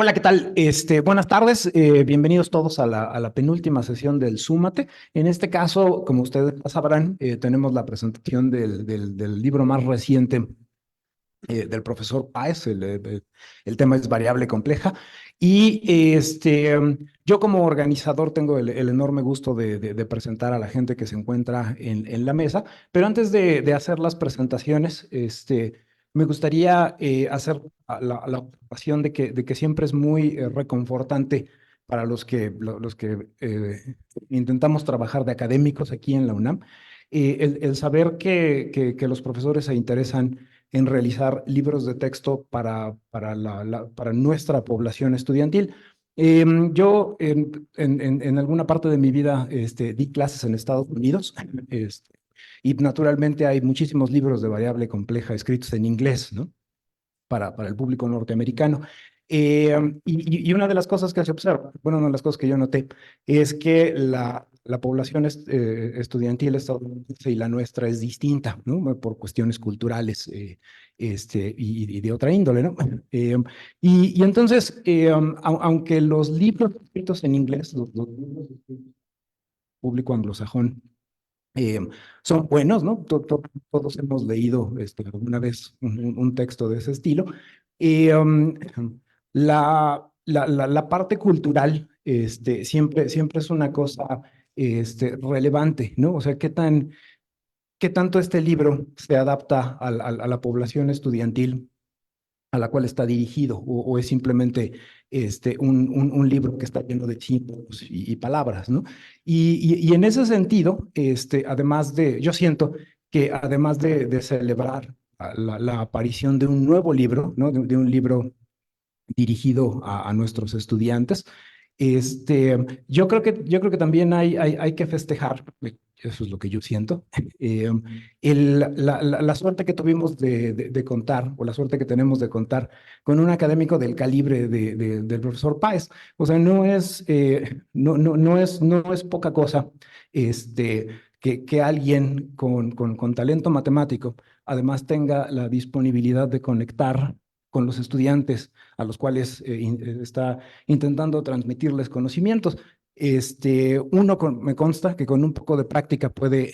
Hola, ¿qué tal? Buenas tardes, bienvenidos todos a la penúltima sesión del Súmate. En este caso, como ustedes ya sabrán, tenemos la presentación del libro más reciente del profesor Páez. El tema es variable compleja. Y yo como organizador tengo el enorme gusto de presentar a la gente que se encuentra en la mesa, pero antes de hacer las presentaciones, me gustaría hacer la observación de que siempre es muy reconfortante para los que intentamos trabajar de académicos aquí en la UNAM, el saber que los profesores se interesan en realizar libros de texto para nuestra población estudiantil. Yo en alguna parte de mi vida di clases en Estados Unidos, y naturalmente hay muchísimos libros de variable compleja escritos en inglés, ¿no? Para el público norteamericano. Y una de las cosas que se observa, bueno, una de las cosas que yo noté, es que la población estudiantil estadounidense y la nuestra es distinta, ¿no? Por cuestiones culturales y de otra índole, ¿no? Y entonces, aunque los libros escritos en inglés, los libros escritos público anglosajón, eh, son buenos, ¿no? Todos hemos leído alguna vez un texto de ese estilo. Y la parte cultural siempre es una cosa relevante, ¿no? O sea, qué tanto este libro se adapta a la población estudiantil a la cual está dirigido, o es simplemente un libro que está lleno de símbolos y palabras, ¿no? Y en ese sentido, yo siento que además de celebrar la aparición de un nuevo libro, ¿no? De un libro dirigido a nuestros estudiantes. Yo creo que también hay que festejar, eso es lo que yo siento, eh, la suerte que tuvimos de contar, o la suerte que tenemos de contar con un académico del calibre del profesor Páez. O sea, no es poca cosa que alguien con talento matemático además tenga la disponibilidad de conectar con los estudiantes a los cuales está intentando transmitirles conocimientos. Me consta que con un poco de práctica puede,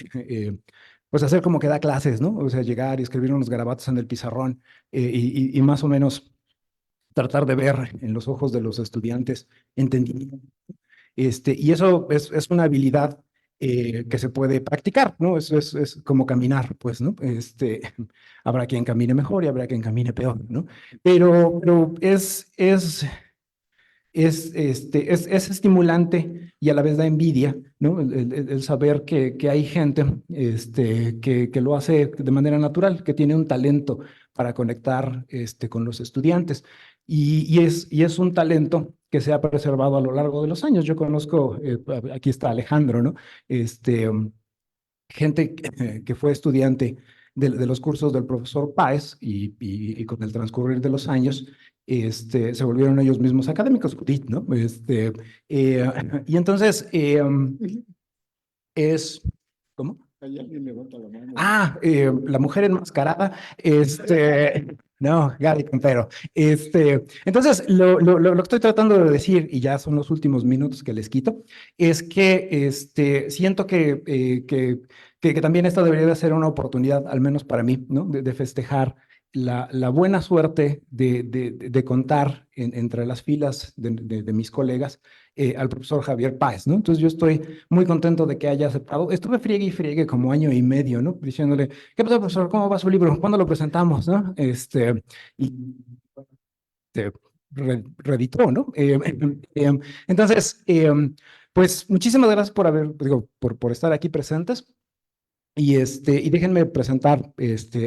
pues, hacer como que da clases, ¿no? O sea, llegar y escribir unos garabatos en el pizarrón, y más o menos tratar de ver en los ojos de los estudiantes entendimiento. Y eso es una habilidad que se puede practicar, ¿no? Eso es como caminar, pues, ¿no? Habrá quien camine mejor y habrá quien camine peor, ¿no? Pero es estimulante y a la vez da envidia, ¿no? El saber que hay gente que lo hace de manera natural, que tiene un talento para conectar con los estudiantes. Y es un talento que se ha preservado a lo largo de los años. Yo conozco, aquí está Alejandro, ¿no? Gente que fue estudiante de los cursos del profesor Páez, y con el transcurrir de los años se volvieron ellos mismos académicos, ¿no? Eh, y entonces es, ¿cómo? Hay alguien levanta la mano. La mujer enmascarada, no, Gaby Campero. Entonces, lo que estoy tratando de decir, y ya son los últimos minutos que les quito, es que siento que también esta debería de ser una oportunidad, al menos para mí, ¿no? De festejar la buena suerte de contar entre las filas de mis colegas al profesor Javier Páez, ¿no? Entonces yo estoy muy contento de que haya aceptado. Estuve friegue y friegue como año y medio, ¿no? Diciéndole, ¿qué pasa, profesor? ¿Cómo va su libro? ¿Cuándo lo presentamos? ¿No? Y reeditó, ¿no? Entonces, pues muchísimas gracias por estar aquí presentes. Y déjenme presentar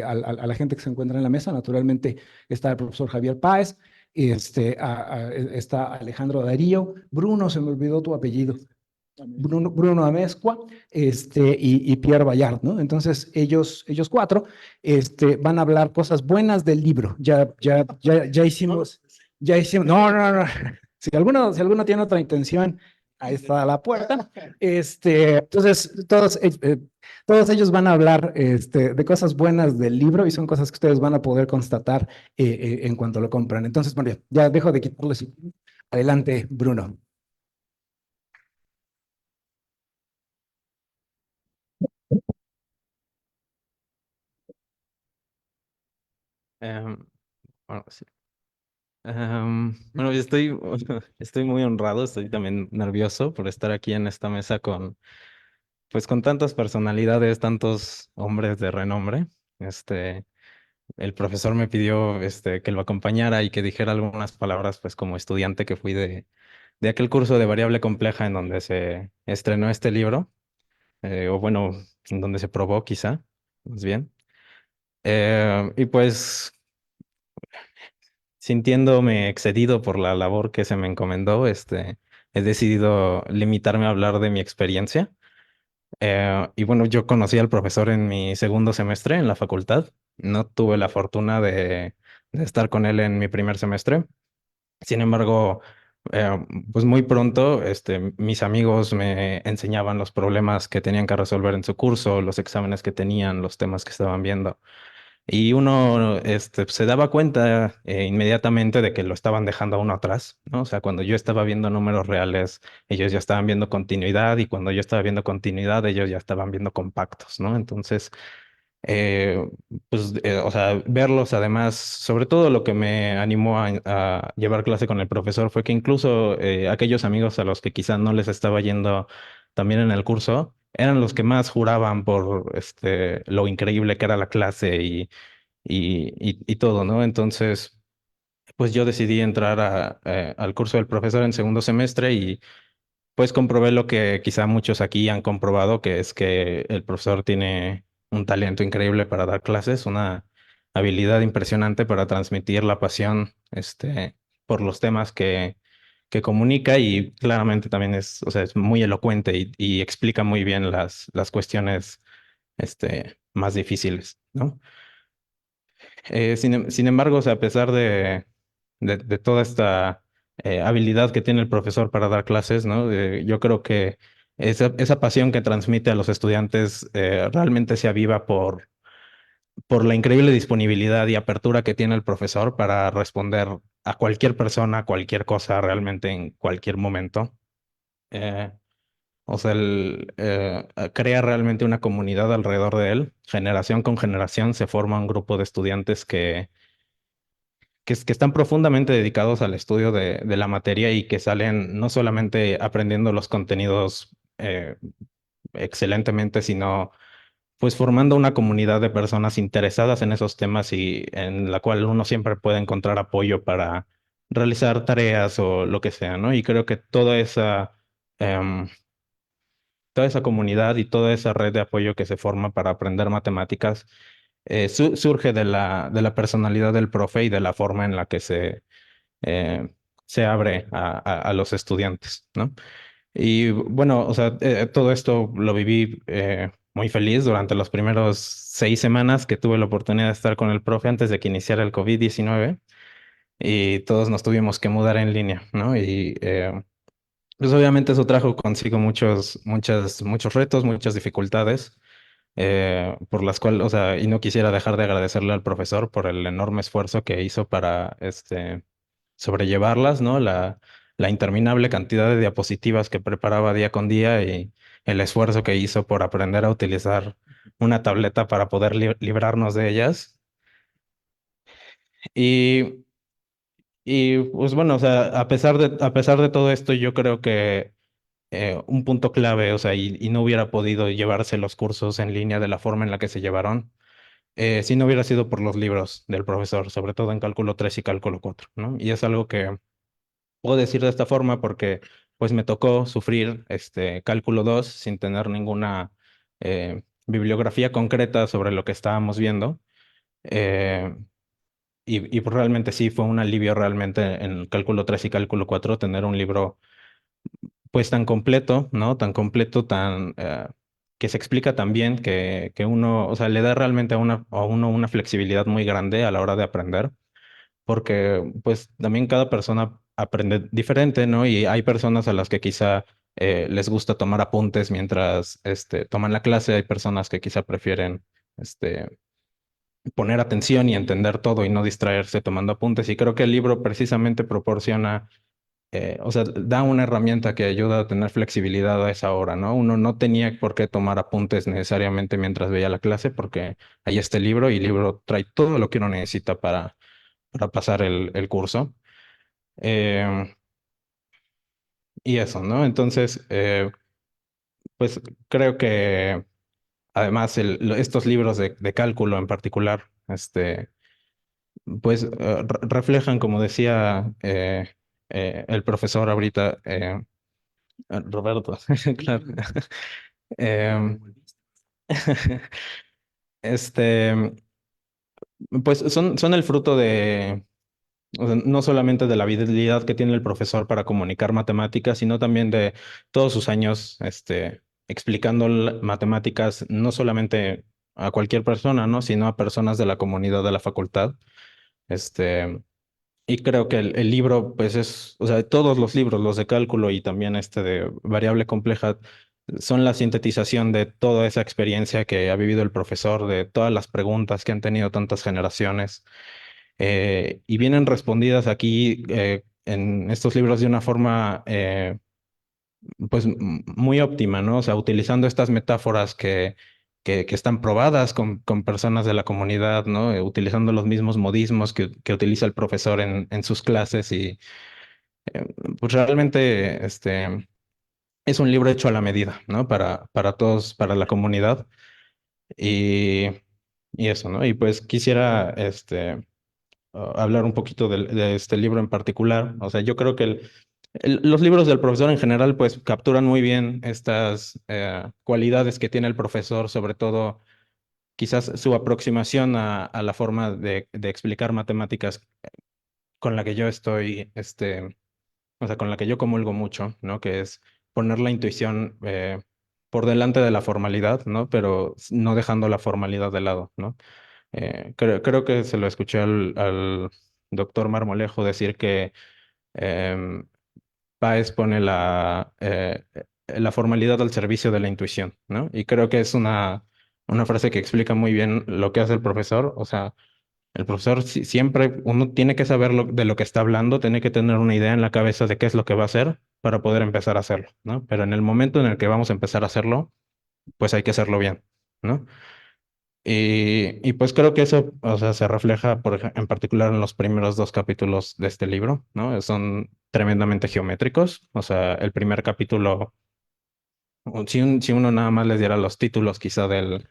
a la gente que se encuentra en la mesa. Naturalmente está el profesor Javier Páez, está Alejandro Darío, Bruno, se me olvidó tu apellido. Bruno Amezcua, y Pierre Bayard, ¿no? Entonces, ellos cuatro van a hablar cosas buenas del libro. Ya hicimos, no. Si alguno tiene otra intención, Ahí está la puerta. Entonces, todos ellos van a hablar de cosas buenas del libro y son cosas que ustedes van a poder constatar en cuanto lo compran. Entonces, bueno, ya dejo de quitarles. Adelante, Bruno. Em, bueno, sí. Bueno, yo estoy, estoy muy honrado, estoy también nervioso por estar aquí en esta mesa con, pues, con tantas personalidades, tantos hombres de renombre. Este, el profesor me pidió, que lo acompañara y que dijera algunas palabras, pues, como estudiante que fui de aquel curso de variable compleja en donde se estrenó este libro, o bueno, en donde se probó, quizá, más bien. Y pues sintiéndome excedido por la labor que se me encomendó, he decidido limitarme a hablar de mi experiencia. Y bueno, yo conocí al profesor en mi segundo semestre en la facultad. No tuve la fortuna de estar con él en mi primer semestre. Sin embargo, pues muy pronto, mis amigos me enseñaban los problemas que tenían que resolver en su curso, los exámenes que tenían, los temas que estaban viendo. Y uno se daba cuenta inmediatamente de que lo estaban dejando a uno atrás, ¿no? O sea, cuando yo estaba viendo números reales, ellos ya estaban viendo continuidad y cuando yo estaba viendo continuidad, ellos ya estaban viendo compactos, ¿no? Entonces, eh, o sea, verlos además, sobre todo lo que me animó a llevar clase con el profesor fue que incluso aquellos amigos a los que quizás no les estaba yendo también en el curso, eran los que más juraban por lo increíble que era la clase y todo, ¿no? Entonces, pues yo decidí entrar al curso del profesor en segundo semestre y pues comprobé lo que quizá muchos aquí han comprobado, que es que el profesor tiene un talento increíble para dar clases, una habilidad impresionante para transmitir la pasión, por los temas que comunica y claramente también es, o sea, es muy elocuente y explica muy bien las cuestiones, más difíciles, ¿no? Sin embargo, o sea, a pesar de toda esta habilidad que tiene el profesor para dar clases, ¿no? Yo creo que esa pasión que transmite a los estudiantes realmente se aviva por la increíble disponibilidad y apertura que tiene el profesor para responder a cualquier persona, a cualquier cosa, realmente en cualquier momento. Eh, o sea, él crea realmente una comunidad alrededor de él. Generación con generación se forma un grupo de estudiantes que están profundamente dedicados al estudio de la materia y que salen no solamente aprendiendo los contenidos excelentemente, sino pues formando una comunidad de personas interesadas en esos temas y en la cual uno siempre puede encontrar apoyo para realizar tareas o lo que sea, ¿no? Y creo que em, toda esa comunidad y toda esa red de apoyo que se forma para aprender matemáticas surge de la personalidad del profe y de la forma en la que eh, se abre a los estudiantes, ¿no? Y bueno, o sea, todo esto lo viví muy feliz durante los primeros 6 semanas que tuve la oportunidad de estar con el profe antes de que iniciara el COVID-19 y todos nos tuvimos que mudar en línea, ¿no? Y pues obviamente eso trajo consigo muchos retos, muchas dificultades por las cuales, o sea, y no quisiera dejar de agradecerle al profesor por el enorme esfuerzo que hizo para sobrellevarlas, ¿no? La interminable cantidad de diapositivas que preparaba día con día y el esfuerzo que hizo por aprender a utilizar una tableta para poder librarnos de ellas. Y, y pues bueno, o sea, a pesar de todo esto, yo creo que un punto clave, o sea, y no hubiera podido llevarse los cursos en línea de la forma en la que se llevaron si no hubiera sido por los libros del profesor, sobre todo en cálculo 3 y cálculo 4, ¿no? Y es algo que puedo decir de esta forma porque pues me tocó sufrir este cálculo 2 sin tener ninguna bibliografía concreta sobre lo que estábamos viendo. Eh, y pues, realmente sí fue un alivio realmente en cálculo 3 y cálculo 4 tener un libro pues tan completo, ¿no? Tan completo, tan que se explica tan bien que uno, o sea, le da realmente a uno una flexibilidad muy grande a la hora de aprender porque pues también cada persona aprende diferente, ¿no? Y hay personas a las que quizá les gusta tomar apuntes mientras toman la clase. Hay personas que quizá prefieren este, poner atención y entender todo y no distraerse tomando apuntes. Y creo que el libro precisamente proporciona, o sea, da una herramienta que ayuda a tener flexibilidad a esa hora, ¿no? Uno no tenía por qué tomar apuntes necesariamente mientras veía la clase, porque ahí está el libro y el libro trae todo lo que uno necesita para pasar el curso. Eh, y eso, ¿no? Entonces, pues creo que además estos libros de cálculo en particular, pues reflejan, como decía el profesor ahorita, Roberto, claro. Em, este, pues son el fruto de, o sea, no solamente de la habilidad que tiene el profesor para comunicar matemáticas, sino también de todos sus años, explicando matemáticas no solamente a cualquier persona, ¿no? Sino a personas de la comunidad de la facultad. Este, y creo que el libro, pues es, o sea, todos los libros, los de cálculo y también este de variable compleja, son la sintetización de toda esa experiencia que ha vivido el profesor, de todas las preguntas que han tenido tantas generaciones, y vienen respondidas aquí en estos libros de una forma, pues, muy óptima, ¿no? O sea, utilizando estas metáforas que están probadas con personas de la comunidad, ¿no? Utilizando los mismos modismos que utiliza el profesor en sus clases y, eh, pues, realmente, es un libro hecho a la medida, ¿no? Para todos, para la comunidad y, y eso, ¿no? Y pues quisiera, hablar un poquito de este libro en particular. O sea, yo creo que los libros del profesor en general pues capturan muy bien estas cualidades que tiene el profesor, sobre todo quizás su aproximación a la forma de explicar matemáticas con la que yo estoy, o sea, con la que yo comulgo mucho, ¿no? Que es poner la intuición por delante de la formalidad, ¿no? Pero no dejando la formalidad de lado, ¿no? Creo que se lo escuché al doctor Marmolejo decir que em, Páez pone la formalidad al servicio de la intuición, ¿no? Y creo que es una frase que explica muy bien lo que hace el profesor. O sea, el profesor siempre uno tiene que saber de lo que está hablando, tiene que tener una idea en la cabeza de qué es lo que va a hacer para poder empezar a hacerlo, ¿no? Pero en el momento en el que vamos a empezar a hacerlo, pues hay que hacerlo bien, ¿no? Y pues creo que eso, o sea, se refleja en particular en los primeros dos capítulos de este libro, ¿no? Son tremendamente geométricos. O sea, el primer capítulo, si uno nada más les diera los títulos quizá de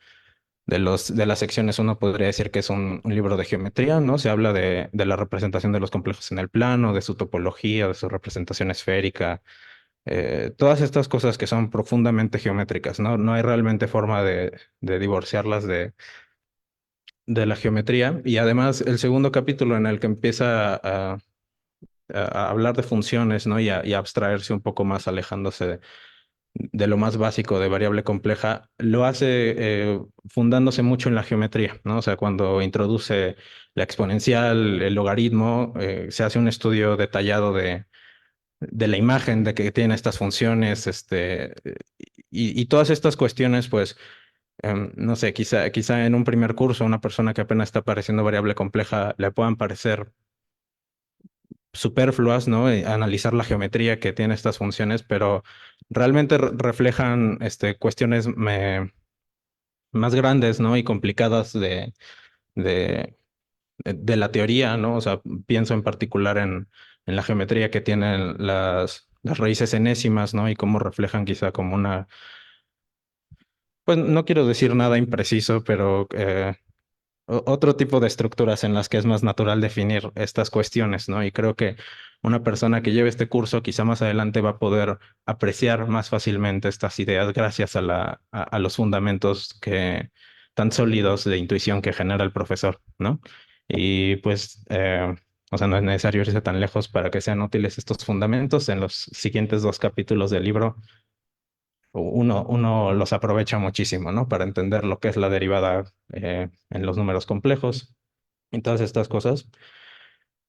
las secciones, uno podría decir que es un libro de geometría, ¿no? Se habla de la representación de los complejos en el plano, de su topología, de su representación esférica, todas estas cosas que son profundamente geométricas, ¿no? No hay realmente forma de divorciarlas de la geometría. Y además el segundo capítulo en el que empieza a hablar de funciones, ¿no? Y a abstraerse un poco más, alejándose de lo más básico de variable compleja, lo hace fundándose mucho en la geometría, ¿no? O sea, cuando introduce la exponencial, el logaritmo, se hace un estudio detallado de la imagen de que tiene estas funciones, y todas estas cuestiones, pues, no sé, quizá en un primer curso, una persona que apenas está apareciendo variable compleja le puedan parecer superfluas, ¿no? Analizar la geometría que tiene estas funciones, pero realmente reflejan cuestiones más grandes, ¿no? Y complicadas de, de la teoría, ¿no? O sea, pienso en particular en la geometría que tienen las raíces enésimas, ¿no? Y cómo reflejan quizá como una, pues no quiero decir nada impreciso, pero otro tipo de estructuras en las que es más natural definir estas cuestiones, ¿no? Y creo que una persona que lleve este curso quizá más adelante va a poder apreciar más fácilmente estas ideas gracias a los fundamentos tan sólidos de intuición que genera el profesor, ¿no? Y pues, o sea, no es necesario irse tan lejos para que sean útiles estos fundamentos. En los siguientes dos capítulos del libro uno los aprovecha muchísimo, ¿no? Para entender lo que es la derivada en los números complejos y todas estas cosas.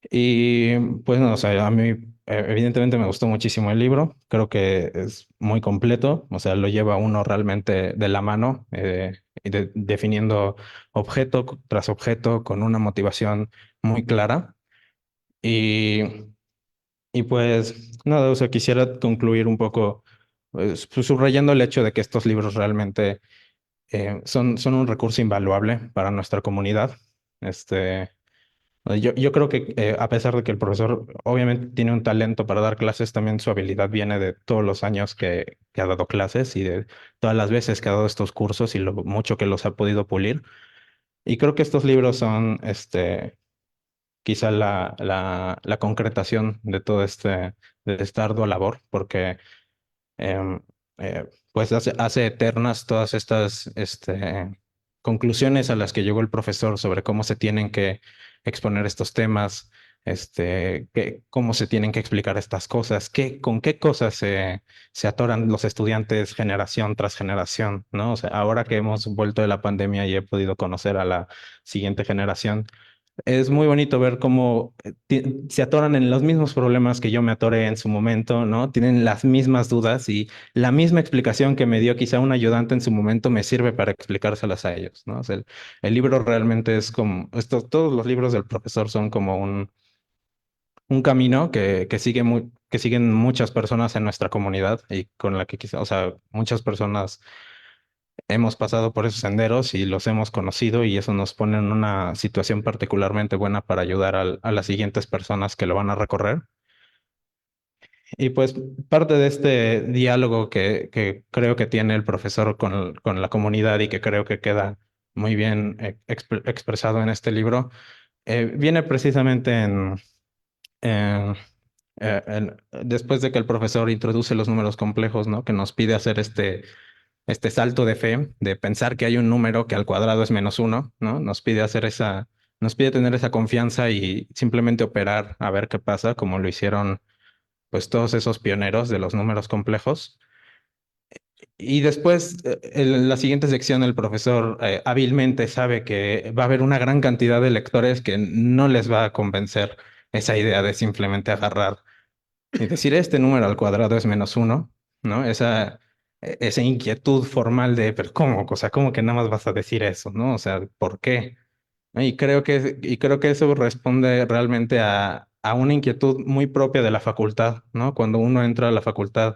Y pues no, o sea, a mí evidentemente me gustó muchísimo el libro, creo que es muy completo, o sea, lo lleva uno realmente de la mano, definiendo objeto tras objeto con una motivación muy clara. Y, y pues nada, o sea, quisiera concluir un poco pues, subrayando el hecho de que estos libros realmente son un recurso invaluable para nuestra comunidad. Este, yo creo que a pesar de que el profesor obviamente tiene un talento para dar clases, también su habilidad viene de todos los años que ha dado clases y de todas las veces que ha dado estos cursos y lo mucho que los ha podido pulir. Y creo que estos libros son quizá la concretación de todo de esta ardua labor, porque em, pues hace eternas todas estas conclusiones a las que llegó el profesor sobre cómo se tienen que exponer estos temas, cómo se tienen que explicar estas cosas, con qué cosas se atoran los estudiantes generación tras generación, ¿no? O sea, ahora que hemos vuelto de la pandemia y he podido conocer a la siguiente generación, es muy bonito ver cómo se atoran en los mismos problemas que yo me atoré en su momento, ¿no? Tienen las mismas dudas y la misma explicación que me dio quizá un ayudante en su momento me sirve para explicárselas a ellos, ¿no? O sea, el libro realmente es como, todos los libros del profesor son como un camino que siguen muchas personas en nuestra comunidad y con la que quizá, o sea, muchas personas hemos pasado por esos senderos y los hemos conocido y eso nos pone en una situación particularmente buena para ayudar a las siguientes personas que lo van a recorrer. Y pues parte de este diálogo que creo que tiene el profesor con la comunidad y que creo que queda muy bien expresado en este libro, viene precisamente en, después de que el profesor introduce los números complejos, ¿no? Que nos pide hacer este salto de fe, de pensar que hay un número que al cuadrado es -1, ¿no? Nos pide tener esa confianza y simplemente operar a ver qué pasa, como lo hicieron pues todos esos pioneros de los números complejos. Y después, en la siguiente sección, el profesor hábilmente sabe que va a haber una gran cantidad de lectores que no les va a convencer esa idea de simplemente agarrar y decir este número al cuadrado es -1, ¿no? Esa inquietud formal de, pero ¿cómo? O sea, ¿cómo que nada más vas a decir eso, ¿no? O sea, ¿por qué? ¿No? Y creo que eso responde realmente a una inquietud muy propia de la facultad, ¿no? Cuando uno entra a la facultad,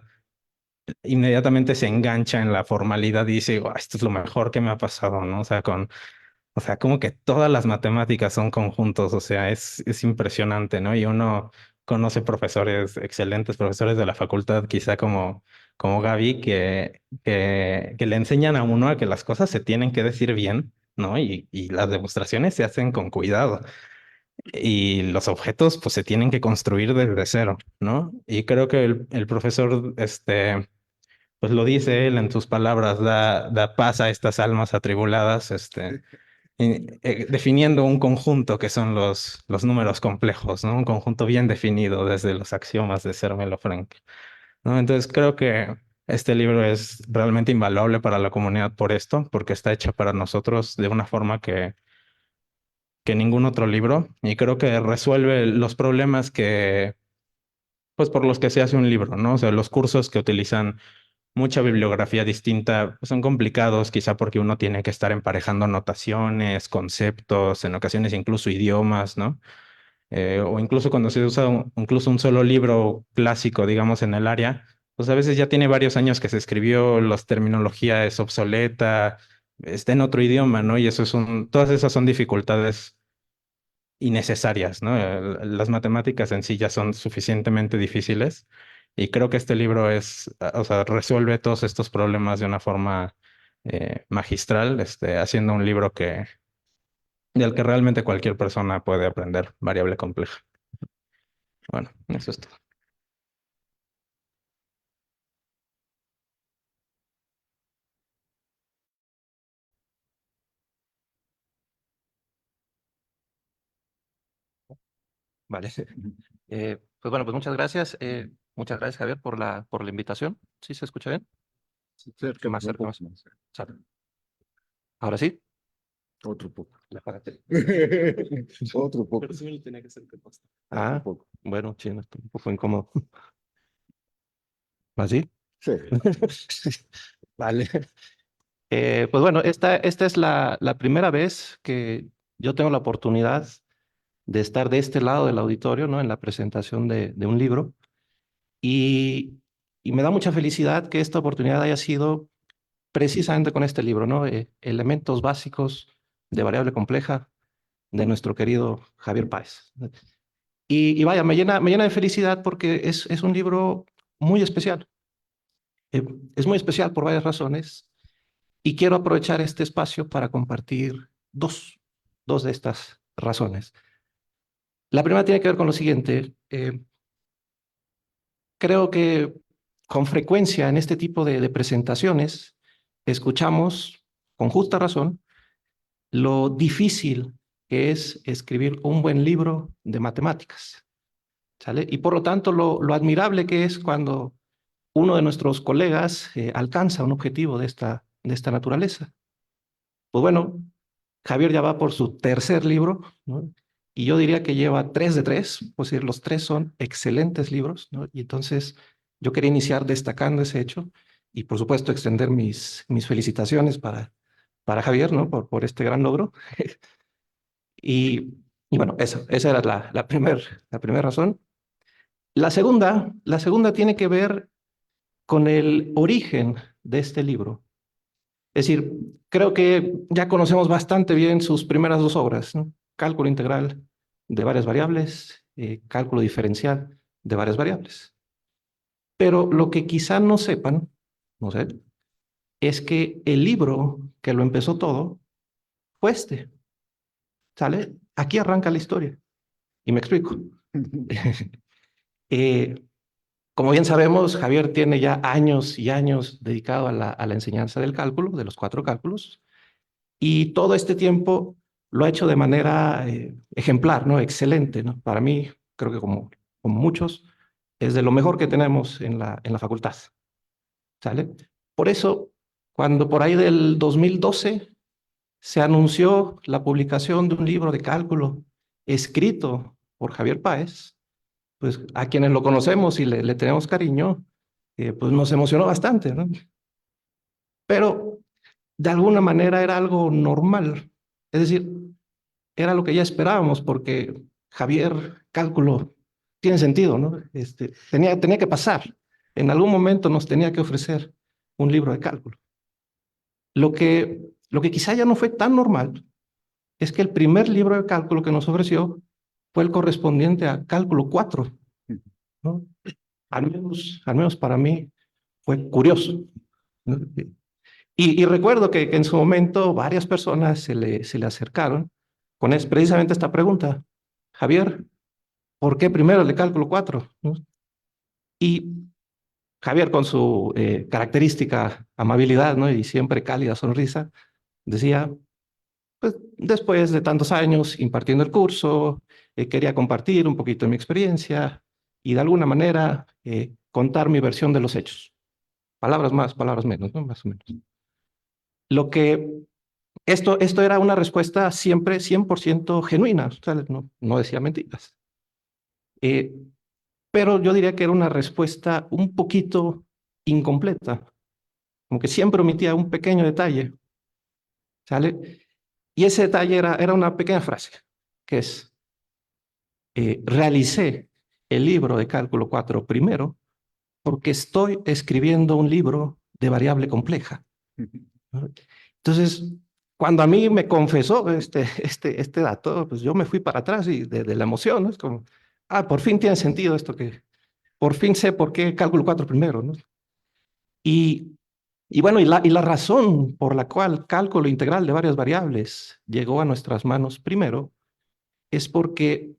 inmediatamente se engancha en la formalidad y dice, "Oh, esto es lo mejor que me ha pasado, ¿no? O sea, como que todas las matemáticas son conjuntos, o sea, es impresionante, ¿no? Y uno conoce profesores, excelentes profesores de la facultad, quizá como Gaby, que le enseñan a uno a que las cosas se tienen que decir bien, ¿no? Y las demostraciones se hacen con cuidado. Y los objetos, pues, se tienen que construir desde cero, ¿no? Y creo que el profesor, pues lo dice él en sus palabras, da paz a estas almas atribuladas, definiendo un conjunto que son los números complejos, ¿no? Un conjunto bien definido desde los axiomas de Zermelo Fraenkel, ¿no? Entonces creo que este libro es realmente invaluable para la comunidad por esto, porque está hecho para nosotros de una forma que ningún otro libro y creo que resuelve los problemas pues por los que se hace un libro, ¿no? O sea, los cursos que utilizan mucha bibliografía distinta, pues, son complicados, quizá porque uno tiene que estar emparejando notaciones, conceptos, en ocasiones incluso idiomas, ¿no? O incluso cuando se usa incluso un solo libro clásico, digamos, en el área, pues a veces ya tiene varios años que se escribió, la terminología es obsoleta, está en otro idioma, ¿no? Y todas esas son dificultades innecesarias, ¿no? Las matemáticas en sí ya son suficientemente difíciles y creo que este libro o sea, resuelve todos estos problemas de una forma magistral, haciendo un libro del que realmente cualquier persona puede aprender variable compleja. Bueno, eso es todo. Vale. Pues bueno, pues muchas gracias. Muchas gracias, Javier, por la invitación. ¿Sí se escucha bien? Sí, cerca, Más un cerca, poco más. más. Sale. Ahora sí. Otro poco. Apágate. Otro poco. Pero sí me lo tenía que hacer que pasa. Ah, poco. bueno, chino, está un poco incómodo. ¿Así? Sí. Vale. Pues bueno, esta es la primera vez que yo tengo la oportunidad de estar de este lado del auditorio, ¿no? En la presentación de un libro. Y, y me da mucha felicidad que esta oportunidad haya sido precisamente con este libro, ¿no? Elementos básicos de variable compleja de nuestro querido Javier Páez. Y vaya, me llena de felicidad porque es un libro muy especial. Eh, es muy especial por varias razones y quiero aprovechar este espacio para compartir dos de estas razones. La primera tiene que ver con lo siguiente. Creo que con frecuencia en este tipo de presentaciones escuchamos, con justa razón, lo difícil que es escribir un buen libro de matemáticas, ¿sale? Y por lo tanto, lo admirable que es cuando uno de nuestros colegas alcanza un objetivo de esta naturaleza. Pues bueno, Javier ya va por su tercer libro, ¿no? Y yo diría que lleva 3 de 3, pues decir, los 3 son excelentes libros, ¿no? Y entonces yo quería iniciar destacando ese hecho y por supuesto extender mis felicitaciones para Javier, ¿no? Por este gran logro. Y, y bueno, esa era la primera razón. La segunda tiene que ver con el origen de este libro. Es decir, creo que ya conocemos bastante bien sus primeras dos obras, ¿no? Cálculo integral de varias variables, cálculo diferencial de varias variables. Pero lo que quizá no sepan, no sé, es que el libro que lo empezó todo fue este, ¿sale? Aquí arranca la historia. Y me explico. Eh, Como bien sabemos, Javier tiene ya años y años dedicado a la enseñanza del cálculo, de los 4 cálculos, y todo este tiempo lo ha hecho de manera ejemplar, ¿no? Excelente, ¿no? Para mí, creo que como muchos, es de lo mejor que tenemos en la facultad, ¿sale? Por eso, cuando por ahí del 2012 se anunció la publicación de un libro de cálculo escrito por Javier Páez, pues a quienes lo conocemos y le tenemos cariño, pues nos emocionó bastante, ¿no? Pero de alguna manera era algo normal, es decir, era lo que ya esperábamos porque Javier, cálculo, tiene sentido, ¿no? Tenía que pasar, en algún momento nos tenía que ofrecer un libro de cálculo. Lo que quizá ya no fue tan normal es que el primer libro de cálculo que nos ofreció fue el correspondiente a cálculo 4, ¿no? Al menos para mí fue curioso, ¿no? Y recuerdo que en su momento varias personas se le acercaron con precisamente esta pregunta. Javier, ¿por qué primero el de cálculo 4? ¿No? Y Javier, con su característica amabilidad, ¿no? Y siempre cálida sonrisa, decía, pues después de tantos años impartiendo el curso, quería compartir un poquito de mi experiencia y de alguna manera contar mi versión de los hechos. Palabras más, palabras menos, ¿no? Más o menos. Lo que esto era una respuesta siempre 100% genuina, o sea, no decía mentiras. Eh, pero yo diría que era una respuesta un poquito incompleta, como que siempre omitía un pequeño detalle, ¿sale? Y ese detalle era una pequeña frase, que es, realicé el libro de cálculo 4 primero porque estoy escribiendo un libro de variable compleja. ¿No? Entonces, cuando a mí me confesó este dato, pues yo me fui para atrás y de la emoción, ¿no? Es como, por fin tiene sentido esto que, por fin sé por qué cálculo 4 primero, ¿no? Y, y bueno, y la razón por la cual cálculo integral de varias variables llegó a nuestras manos primero es porque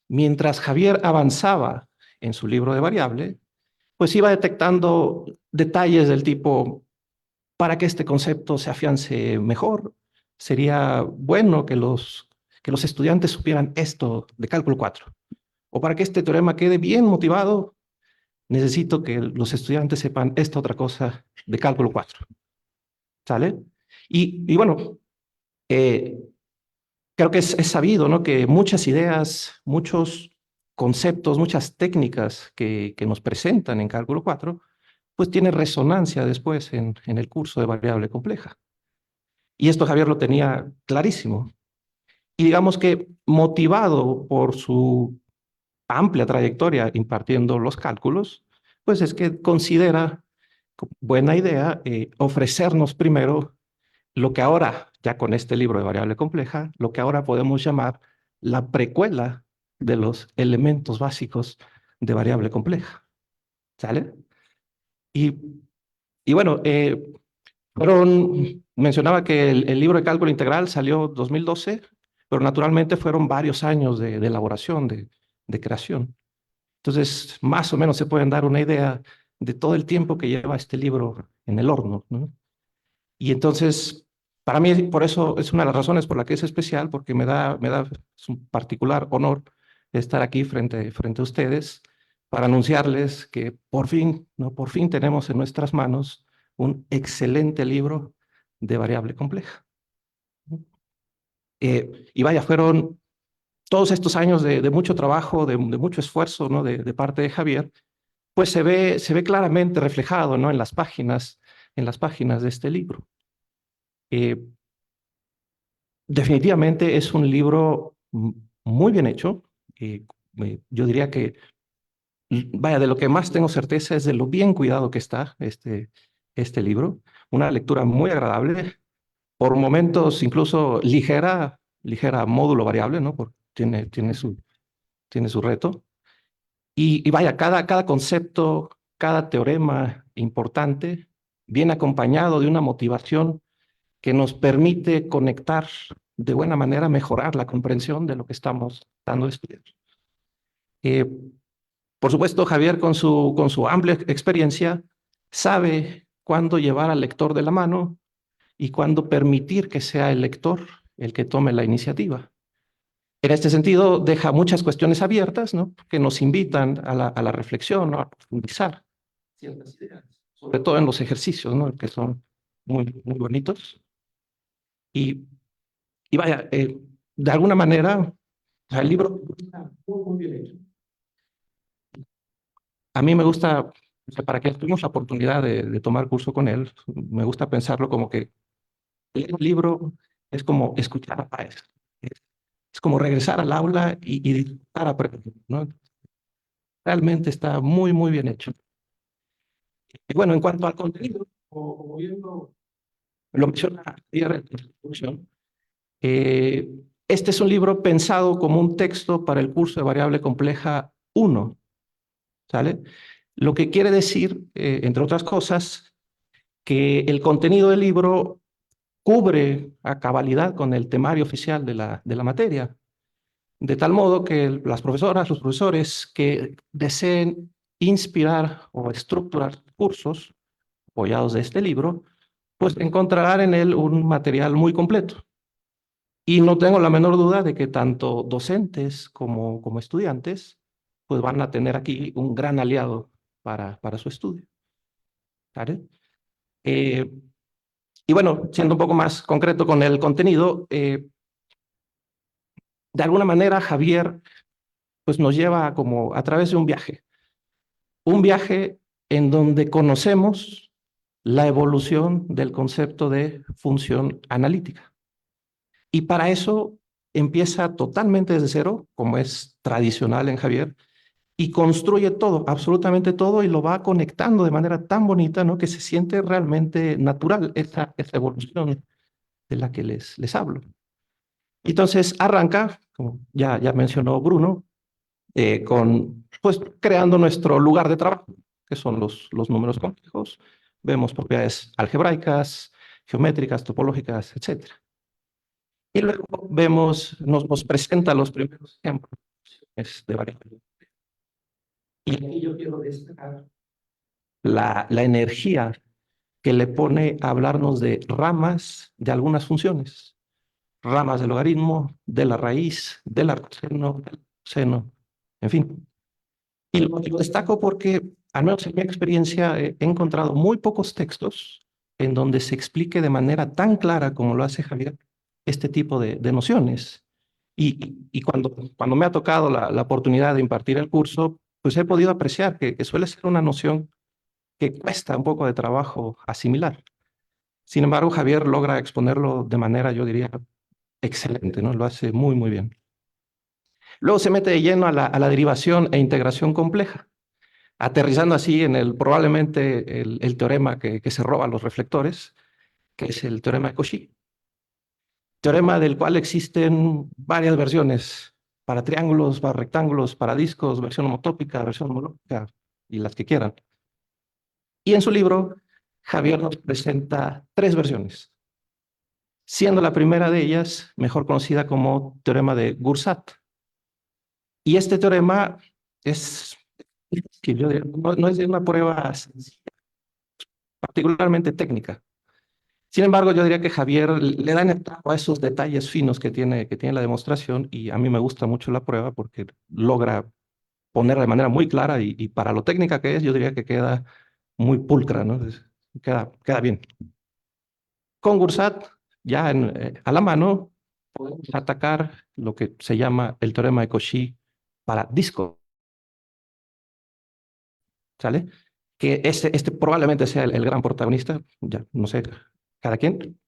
mientras Javier avanzaba en su libro de variable, pues iba detectando detalles del tipo, para que este concepto se afiance mejor, sería bueno que los estudiantes supieran esto de cálculo 4. O para que este teorema quede bien motivado, necesito que los estudiantes sepan esta otra cosa de cálculo 4. ¿Sale? Y bueno, Eh, Creo que es sabido, ¿no? Que muchas ideas, muchos conceptos, muchas técnicas que nos presentan en cálculo 4, pues tiene resonancia después en el curso de variable compleja. Y esto Javier lo tenía clarísimo. Y digamos que motivado por su amplia trayectoria impartiendo los cálculos, pues es que considera buena idea ofrecernos primero lo que ahora, ya con este libro de variable compleja, lo que ahora podemos llamar la precuela de los elementos básicos de variable compleja. ¿Sale? Y, y bueno, mencionaba que el libro de cálculo integral salió 2012, pero naturalmente fueron varios años de elaboración, de creación. Entonces, más o menos se pueden dar una idea de todo el tiempo que lleva este libro en el horno, ¿no? Y entonces, para mí, por eso es una de las razones por la que es especial, porque es un particular honor estar aquí frente a ustedes para anunciarles que por fin, ¿no? Por fin tenemos en nuestras manos un excelente libro de variable compleja. Y vaya, fueron todos estos años de mucho trabajo, de mucho esfuerzo, ¿no? De parte de Javier, pues se ve claramente reflejado, ¿no? En las páginas de este libro. Eh, Definitivamente es un libro muy bien hecho. Yo diría que, vaya, de lo que más tengo certeza es de lo bien cuidado que está este libro. Una lectura muy agradable, por momentos incluso ligera módulo variable, ¿no? Porque tiene su reto. Y vaya, cada concepto, cada teorema importante viene acompañado de una motivación que nos permite conectar de buena manera, mejorar la comprensión de lo que estamos dando a estudiar. Eh, por supuesto, Javier, con su amplia experiencia, sabe cuándo llevar al lector de la mano y cuándo permitir que sea el lector el que tome la iniciativa. En este sentido, deja muchas cuestiones abiertas, ¿no? Que nos invitan a la reflexión, ¿no? A profundizar ciertas ideas, sobre todo en los ejercicios, ¿no? Que son muy bonitos. Y, y vaya, de alguna manera, o sea, el libro está muy bien hecho. A mí me gusta, o sea, para que tuvimos la oportunidad de tomar curso con él, me gusta pensarlo como que leer un libro es como escuchar a Páez. Es como regresar al aula y disfrutar aprendiendo, ¿no? Realmente está muy bien hecho. Y bueno, en cuanto al contenido, como bien lo menciona ayer en la introducción, este es un libro pensado como un texto para el curso de variable compleja 1, ¿sale? Lo que quiere decir, entre otras cosas, que el contenido del libro cubre a cabalidad con el temario oficial de la materia, de tal modo que las profesoras, los profesores que deseen inspirar o estructurar cursos apoyados de este libro, pues encontrarán en él un material muy completo. Y no tengo la menor duda de que tanto docentes como estudiantes pues van a tener aquí un gran aliado para su estudio. ¿Vale? Y bueno, siendo un poco más concreto con el contenido, de alguna manera Javier pues nos lleva como a través de un viaje en donde conocemos la evolución del concepto de función analítica. Y para eso empieza totalmente desde cero, como es tradicional en Javier, y construye todo, absolutamente todo, y lo va conectando de manera tan bonita, ¿no? Que se siente realmente natural esa evolución de la que les hablo. Entonces arranca, como ya mencionó Bruno, pues creando nuestro lugar de trabajo, que son los números complejos. Vemos propiedades algebraicas, geométricas, topológicas, etc. Y luego nos presenta los primeros ejemplos de variables. Y aquí yo quiero destacar la energía que le pone a hablarnos de ramas de algunas funciones, ramas del logaritmo, de la raíz, del arcseno, del seno, en fin. Y lo destaco porque, al menos en mi experiencia, he encontrado muy pocos textos en donde se explique de manera tan clara como lo hace Javier este tipo de nociones. Y cuando me ha tocado la oportunidad de impartir el curso, pues he podido apreciar que suele ser una noción que cuesta un poco de trabajo asimilar. Sin embargo, Javier logra exponerlo de manera, yo diría, excelente, ¿no? Lo hace muy, muy bien. Luego se mete de lleno a la derivación e integración compleja, aterrizando así en probablemente el teorema que se roba a los reflectores, que es el teorema de Cauchy. Teorema del cual existen varias versiones para triángulos, para rectángulos, para discos, versión homotópica, versión homológica y las que quieran. Y en su libro, Javier nos presenta tres versiones, siendo la primera de ellas mejor conocida como teorema de Gursat. Y este teorema es, que yo diría, no es de una prueba sencilla, particularmente técnica. Sin embargo, yo diría que Javier le da en el clavo a esos detalles finos que tiene la demostración, y a mí me gusta mucho la prueba porque logra ponerla de manera muy clara y para lo técnica que es, yo diría que queda muy pulcra, ¿no? Queda bien. Con Gursat ya a la mano podemos atacar lo que se llama el teorema de Cauchy para discos, ¿sale? Que este probablemente sea el gran protagonista, ya no sé, cada quien.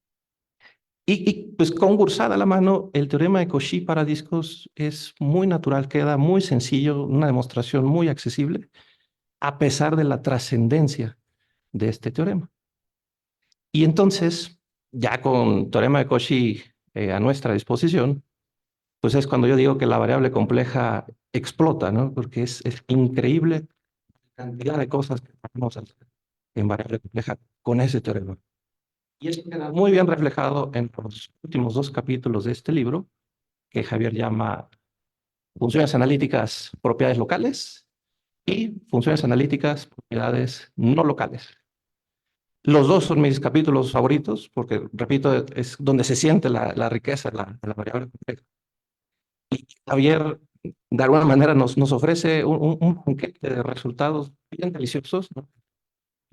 Pues con Gursat a la mano, el teorema de Cauchy para discos es muy natural, queda muy sencillo, una demostración muy accesible, a pesar de la trascendencia de este teorema. Y entonces, ya con teorema de Cauchy a nuestra disposición, pues es cuando yo digo que la variable compleja explota, ¿no? Porque es increíble la cantidad de cosas que podemos hacer en variable compleja con ese teorema. Y eso queda muy bien reflejado en los últimos dos capítulos de este libro, que Javier llama funciones analíticas propiedades locales y funciones analíticas propiedades no locales. Los dos son mis capítulos favoritos porque, repito, es donde se siente la riqueza de la variable compleja. Y Javier, de alguna manera, nos ofrece un banquete de resultados bien deliciosos, ¿no?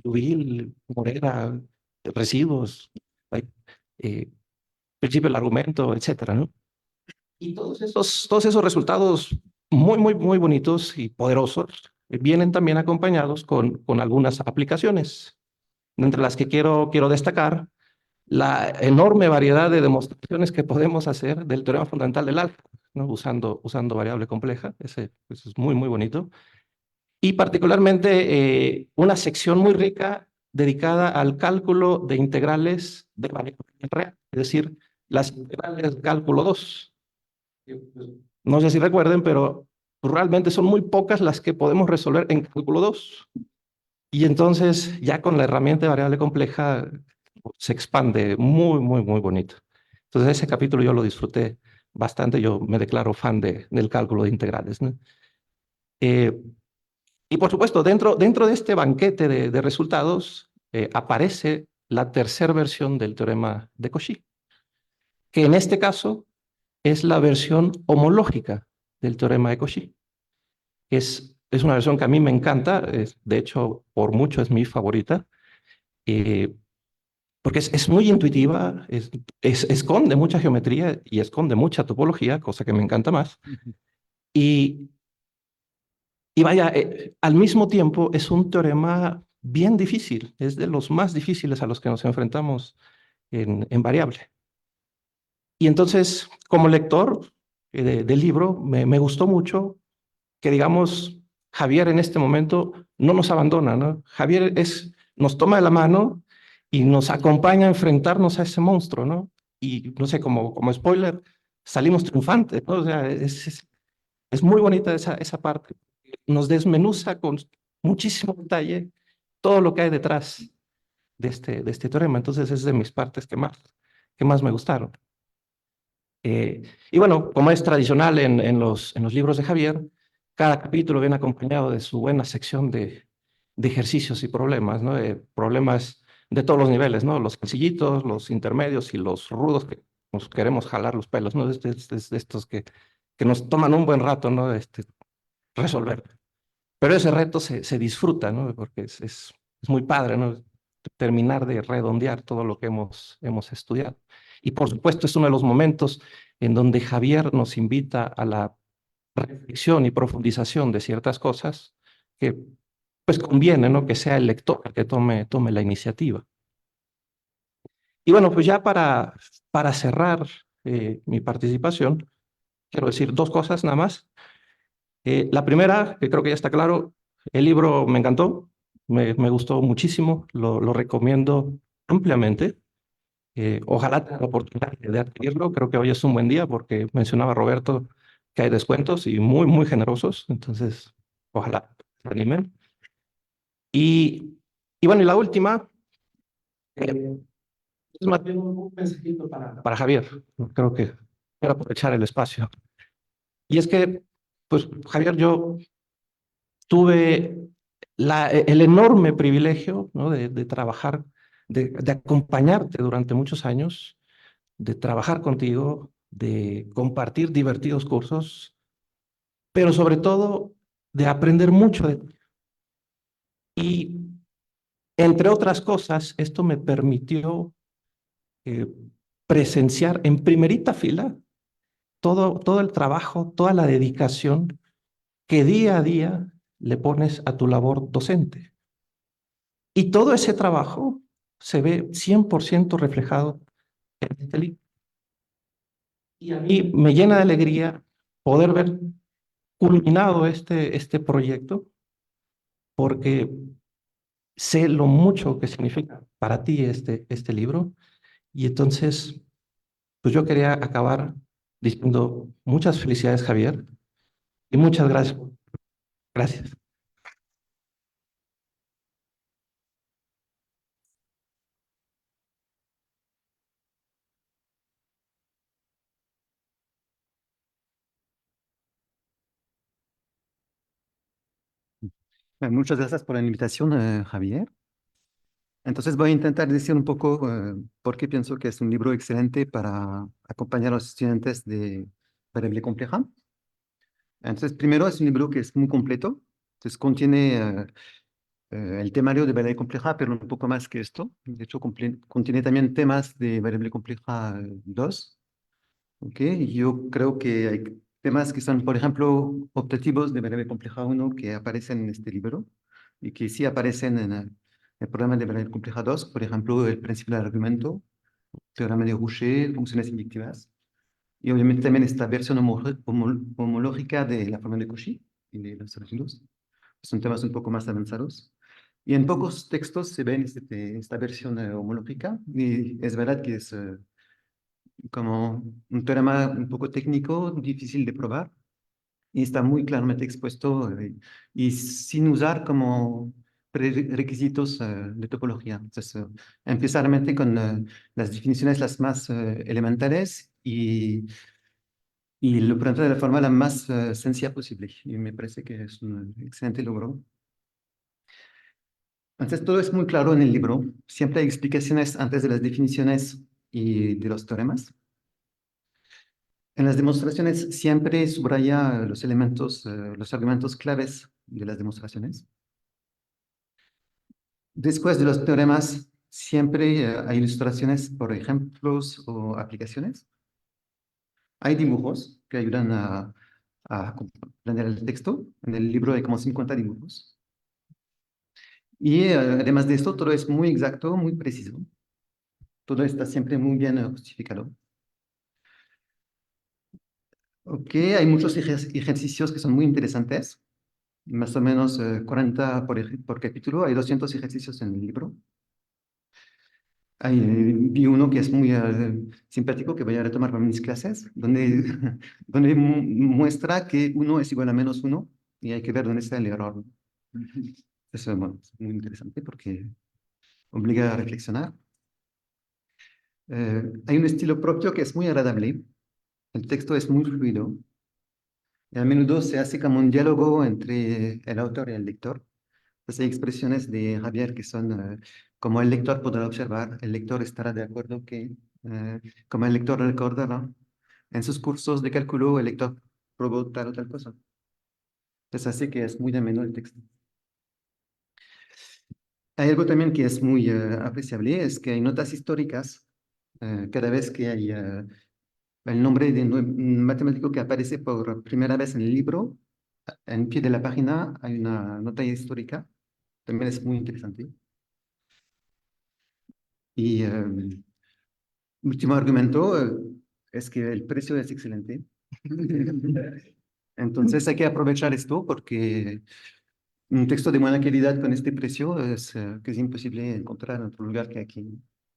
Liouville, Morera, residuos, eh, principio del argumento, etcétera, ¿no? Y todos esos resultados muy, muy, muy bonitos y poderosos vienen también acompañados con algunas aplicaciones, entre las que quiero destacar la enorme variedad de demostraciones que podemos hacer del teorema fundamental del álgebra, ¿no? Usando variable compleja. Ese es muy, muy bonito. Y particularmente una sección muy rica dedicada al cálculo de integrales de variable real, es decir, las integrales de cálculo 2. No sé si recuerden, pero realmente son muy pocas las que podemos resolver en cálculo 2. Y entonces ya con la herramienta de variable compleja se expande muy, muy, muy bonito. Entonces ese capítulo yo lo disfruté bastante. Yo me declaro fan del cálculo de integrales, ¿no? Y por supuesto, dentro de este banquete de resultados aparece la tercera versión del teorema de Cauchy, que en este caso es la versión homológica del teorema de Cauchy. Es una versión que a mí me encanta, de hecho, por mucho es mi favorita, porque es muy intuitiva, esconde mucha geometría y esconde mucha topología, cosa que me encanta más. Y, y vaya, al mismo tiempo es un teorema bien difícil, es de los más difíciles a los que nos enfrentamos en variable. Y entonces, como lector del libro, me gustó mucho que, digamos, Javier en este momento no nos abandona, ¿no? Javier nos toma de la mano y nos acompaña a enfrentarnos a ese monstruo, ¿no? Y no sé, como spoiler, salimos triunfantes, ¿no? O sea, es muy bonita esa parte. Nos desmenuza con muchísimo detalle todo lo que hay detrás de este teorema. Entonces, es de mis partes que más me gustaron. Y bueno, como es tradicional en los libros de Javier, cada capítulo viene acompañado de su buena sección de ejercicios y problemas, ¿no? Problemas de todos los niveles, ¿no? Los sencillitos, los intermedios y los rudos que nos queremos jalar los pelos, ¿no? De estos que nos toman un buen rato, ¿no? Resolver. Pero ese reto se disfruta, ¿no? Porque es muy padre, ¿no? Terminar de redondear todo lo que hemos estudiado. Y por supuesto es uno de los momentos en donde Javier nos invita a la reflexión y profundización de ciertas cosas que pues conviene, ¿no? Que sea el lector el que tome la iniciativa. Y bueno, pues ya para cerrar mi participación, quiero decir dos cosas nada más. La primera, que creo que ya está claro, el libro me encantó, me gustó muchísimo, lo recomiendo ampliamente. Ojalá tenga la oportunidad de adquirirlo. Creo que hoy es un buen día porque mencionaba Roberto que hay descuentos y muy, muy generosos. Entonces, ojalá se animen. Y, y bueno, y la última, eh, es más bien un mensajito para Javier. Creo que quiero aprovechar el espacio. Y es que, pues, Javier, yo tuve el enorme privilegio, ¿no? de trabajar, de acompañarte durante muchos años, de trabajar contigo, de compartir divertidos cursos, pero sobre todo de aprender mucho de ti. Y entre otras cosas, esto me permitió eh, presenciar en primerita fila todo el trabajo, toda la dedicación que día a día le pones a tu labor docente. Y todo ese trabajo se ve 100% reflejado en este libro. Y a mí me llena de alegría poder ver culminado este proyecto, porque sé lo mucho que significa para ti este libro. Y entonces, pues yo quería acabar diciendo muchas felicidades, Javier, y muchas gracias. Gracias. Muchas gracias por la invitación, Javier. Entonces voy a intentar decir un poco por qué pienso que es un libro excelente para acompañar a los estudiantes de variable compleja. Entonces, primero es un libro que es muy completo. Entonces, contiene el temario de variable compleja, pero un poco más que esto. De hecho, contiene también temas de variable compleja 2. ¿Ok? Y yo creo que hay temas que son, por ejemplo, objetivos de variable compleja 1 que aparecen en este libro y que sí aparecen en el programa de variable compleja 2, por ejemplo, el principio del argumento, teorema de Rouchet, funciones inyectivas. Y obviamente también esta versión homológica de la forma de Cauchy y de los residuos. Son temas un poco más avanzados. Y en pocos textos se ve esta versión homológica. Y es verdad que es como un teorema un poco técnico, difícil de probar, y está muy claramente expuesto y sin usar como requisitos de topología. Entonces, empieza realmente con las definiciones las más elementales y lo presenta de la forma la más sencilla posible. Y me parece que es un excelente logro. Entonces, todo es muy claro en el libro. Siempre hay explicaciones antes de las definiciones y de los teoremas. En las demostraciones siempre subraya los elementos, los argumentos claves de las demostraciones. Después de los teoremas, siempre hay ilustraciones por ejemplos o aplicaciones. Hay dibujos que ayudan a comprender el texto. En el libro hay como 50 dibujos. Y además de esto, todo es muy exacto, muy preciso. Todo está siempre muy bien justificado. Ok, hay muchos ejercicios que son muy interesantes. Más o menos 40 por capítulo. Hay 200 ejercicios en el libro. Vi uno que es muy simpático que voy a retomar para mis clases, donde, donde muestra que 1 es igual a -1 y hay que ver dónde está el error. Eso bueno, es muy interesante porque obliga a reflexionar. Hay un estilo propio que es muy agradable. El texto es muy fluido. Y a menudo se hace como un diálogo entre el autor y el lector. Pues hay expresiones de Javier que son como el lector podrá observar, el lector estará de acuerdo que, como el lector recordará, en sus cursos de cálculo el lector probó tal o tal cosa. Pues así que es muy ameno el texto. Hay algo también que es muy apreciable, es que hay notas históricas cada vez que hay el nombre de un matemático que aparece por primera vez en el libro, en pie de la página hay una nota histórica, también es muy interesante. Y último argumento es que el precio es excelente. Entonces hay que aprovechar esto porque un texto de buena calidad con este precio es que es imposible encontrar en otro lugar que aquí.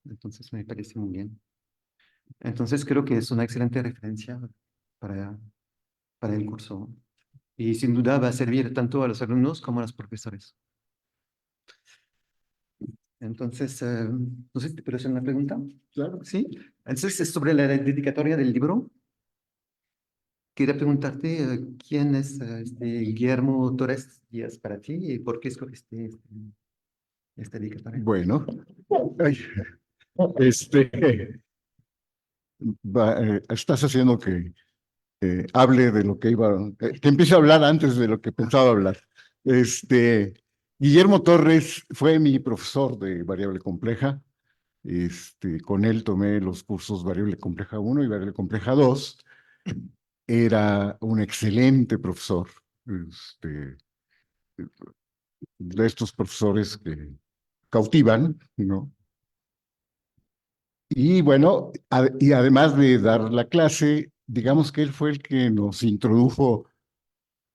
Entonces me parece muy bien. Entonces creo que es una excelente referencia para, para el curso. Y sin duda va a servir tanto a los alumnos como a los profesores. Entonces, no sé si te puedo hacer una pregunta. Claro. Sí. Entonces, es sobre la dedicatoria del libro. Quería preguntarte quién es este Guillermo Torres Díaz para ti y por qué escogiste esta dedicatoria. Bueno, ay, este, estás haciendo que hable de lo que iba, que empiece a hablar antes de lo que pensaba hablar. Este, Guillermo Torres fue mi profesor de variable compleja. Con él tomé los cursos variable compleja 1 y variable compleja 2. Era un excelente profesor, de estos profesores que cautivan, ¿no? Y bueno, y además de dar la clase, digamos que él fue el que nos introdujo,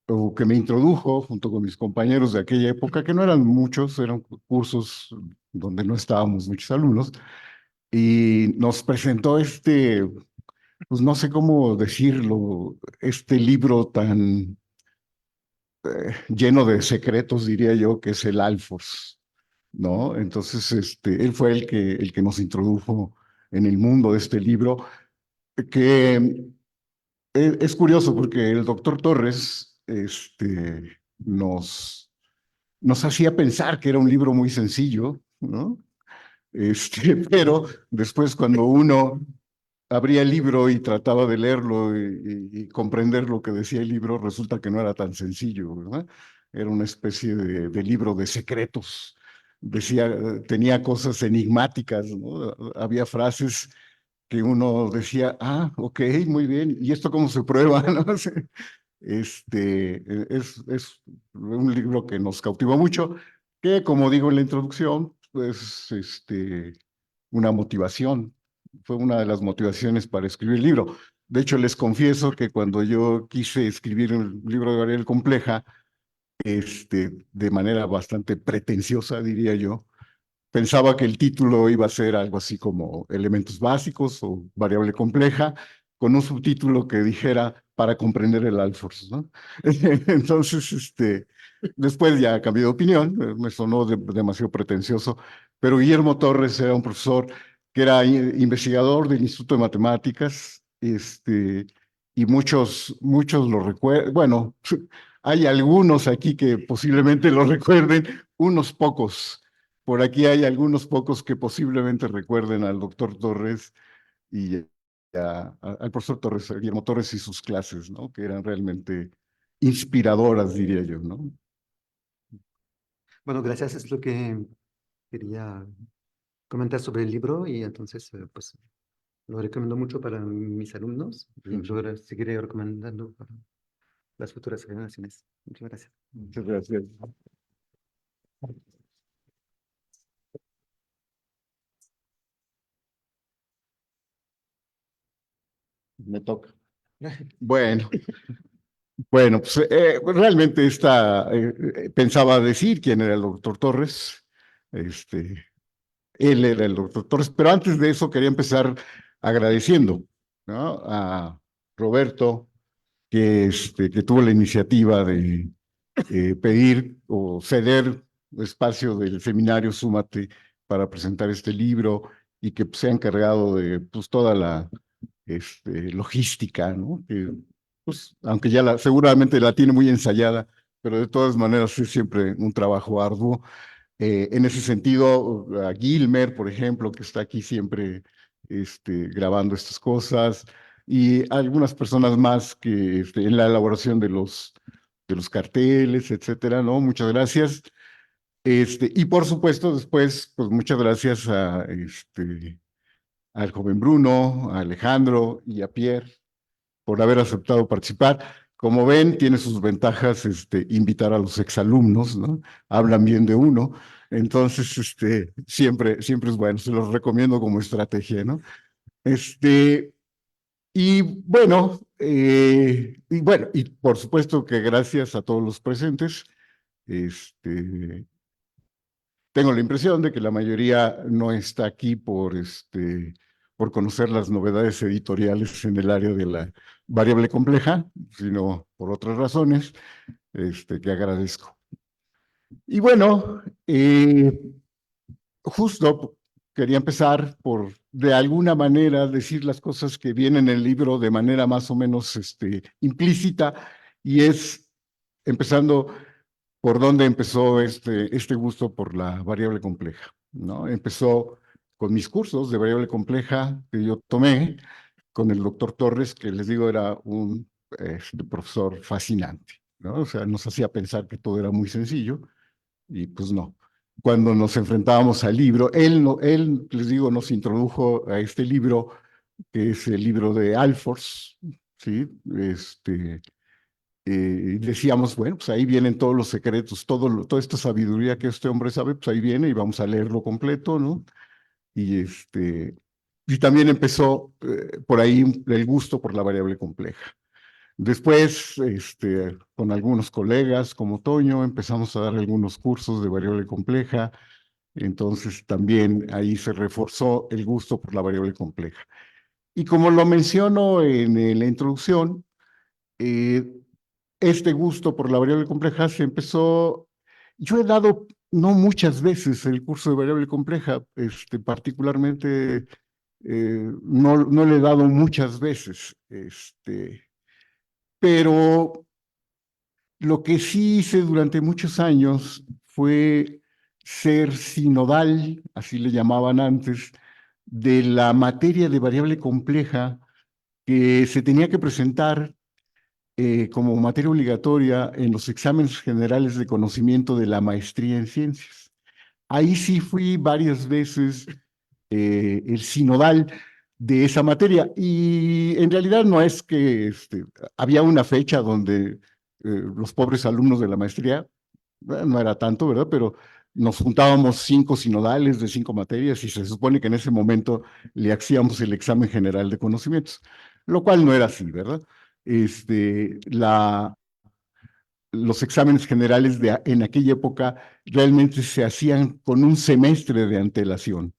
o que me introdujo junto con mis compañeros de aquella época, que no eran muchos, eran cursos donde no estábamos muchos alumnos, y nos presentó pues no sé cómo decirlo, este libro tan lleno de secretos, diría yo, que es el Alfors, ¿no? Entonces, él fue el que nos introdujo en el mundo de este libro, que es curioso porque el doctor Torres nos hacía pensar que era un libro muy sencillo, ¿no? Pero después cuando uno abría el libro y trataba de leerlo y comprender lo que decía el libro, resulta que no era tan sencillo, ¿verdad? Era una especie de libro de secretos. Tenía cosas enigmáticas, ¿no? Había frases que uno decía, ah, ok, muy bien, ¿y esto cómo se prueba? ¿No? Es un libro que nos cautivó mucho, que como digo en la introducción, pues una motivación, fue una de las motivaciones para escribir el libro. De hecho, les confieso que cuando yo quise escribir un libro de variable compleja, de manera bastante pretenciosa, diría yo, pensaba que el título iba a ser algo así como elementos básicos o variable compleja, con un subtítulo que dijera para comprender el Alfors, ¿no? Entonces, después ya cambié de opinión, me sonó demasiado pretencioso, pero Guillermo Torres era un profesor que era investigador del Instituto de Matemáticas, y muchos lo recuerdan, bueno, hay algunos aquí que posiblemente lo recuerden, unos pocos. Por aquí hay algunos pocos que posiblemente recuerden al doctor Torres y al profesor Torres, a Guillermo Torres y sus clases, ¿no? Que eran realmente inspiradoras, diría yo, ¿no? Bueno, gracias, es lo que quería comentar sobre el libro y entonces pues lo recomiendo mucho para mis alumnos y lo seguiré recomendando para las futuras generaciones. Muchas gracias. Muchas gracias. Me toca. Bueno, bueno, pues realmente pensaba decir quién era el doctor Torres. Él era el doctor Torres, pero antes de eso quería empezar agradeciendo, ¿no? A Roberto, que tuvo la iniciativa de pedir o ceder espacio del seminario Súmate para presentar este libro y que se ha encargado de pues, toda la logística, ¿no? Que, pues, aunque ya seguramente la tiene muy ensayada, pero de todas maneras es siempre un trabajo arduo. En ese sentido, a Gilmer, por ejemplo, que está aquí siempre grabando estas cosas, y algunas personas más que en la elaboración de los carteles, etcétera, ¿no? Muchas gracias. Y por supuesto, después, pues muchas gracias al joven Bruno, a Alejandro y a Pierre por haber aceptado participar. Como ven, tiene sus ventajas invitar a los exalumnos, ¿no? Hablan bien de uno, entonces siempre es bueno, se los recomiendo como estrategia, ¿no? Y por supuesto que gracias a todos los presentes, tengo la impresión de que la mayoría no está aquí por conocer las novedades editoriales en el área de la variable compleja, sino por otras razones, que agradezco. Y bueno, justo quería empezar por, de alguna manera, decir las cosas que vienen en el libro de manera más o menos implícita, y es empezando por dónde empezó este gusto por la variable compleja, ¿no? Empezó con mis cursos de variable compleja que yo tomé con el doctor Torres, que les digo era un profesor fascinante, ¿no? O sea, nos hacía pensar que todo era muy sencillo, y pues no. Cuando nos enfrentábamos al libro, él, les digo, nos introdujo a este libro, que es el libro de Alfors, ¿sí? Decíamos, bueno, pues ahí vienen todos los secretos, toda esta sabiduría que este hombre sabe, pues ahí viene y vamos a leerlo completo, ¿no? Y también empezó por ahí el gusto por la variable compleja. Después, con algunos colegas como Toño, empezamos a dar algunos cursos de variable compleja, entonces también ahí se reforzó el gusto por la variable compleja. Y como lo menciono en la introducción, eh, este gusto por la variable compleja se empezó, yo he dado no muchas veces el curso de variable compleja, particularmente no le he dado muchas veces, pero lo que sí hice durante muchos años fue ser sinodal, así le llamaban antes, de la materia de variable compleja que se tenía que presentar como materia obligatoria en los exámenes generales de conocimiento de la maestría en ciencias. Ahí sí fui varias veces el sinodal de esa materia, y en realidad no es que había una fecha donde los pobres alumnos de la maestría, no era tanto, ¿verdad? Pero nos juntábamos 5 sinodales de 5 materias y se supone que en ese momento le hacíamos el examen general de conocimientos, lo cual no era así, ¿verdad? Este, la, los exámenes generales en aquella época realmente se hacían con un semestre de antelación.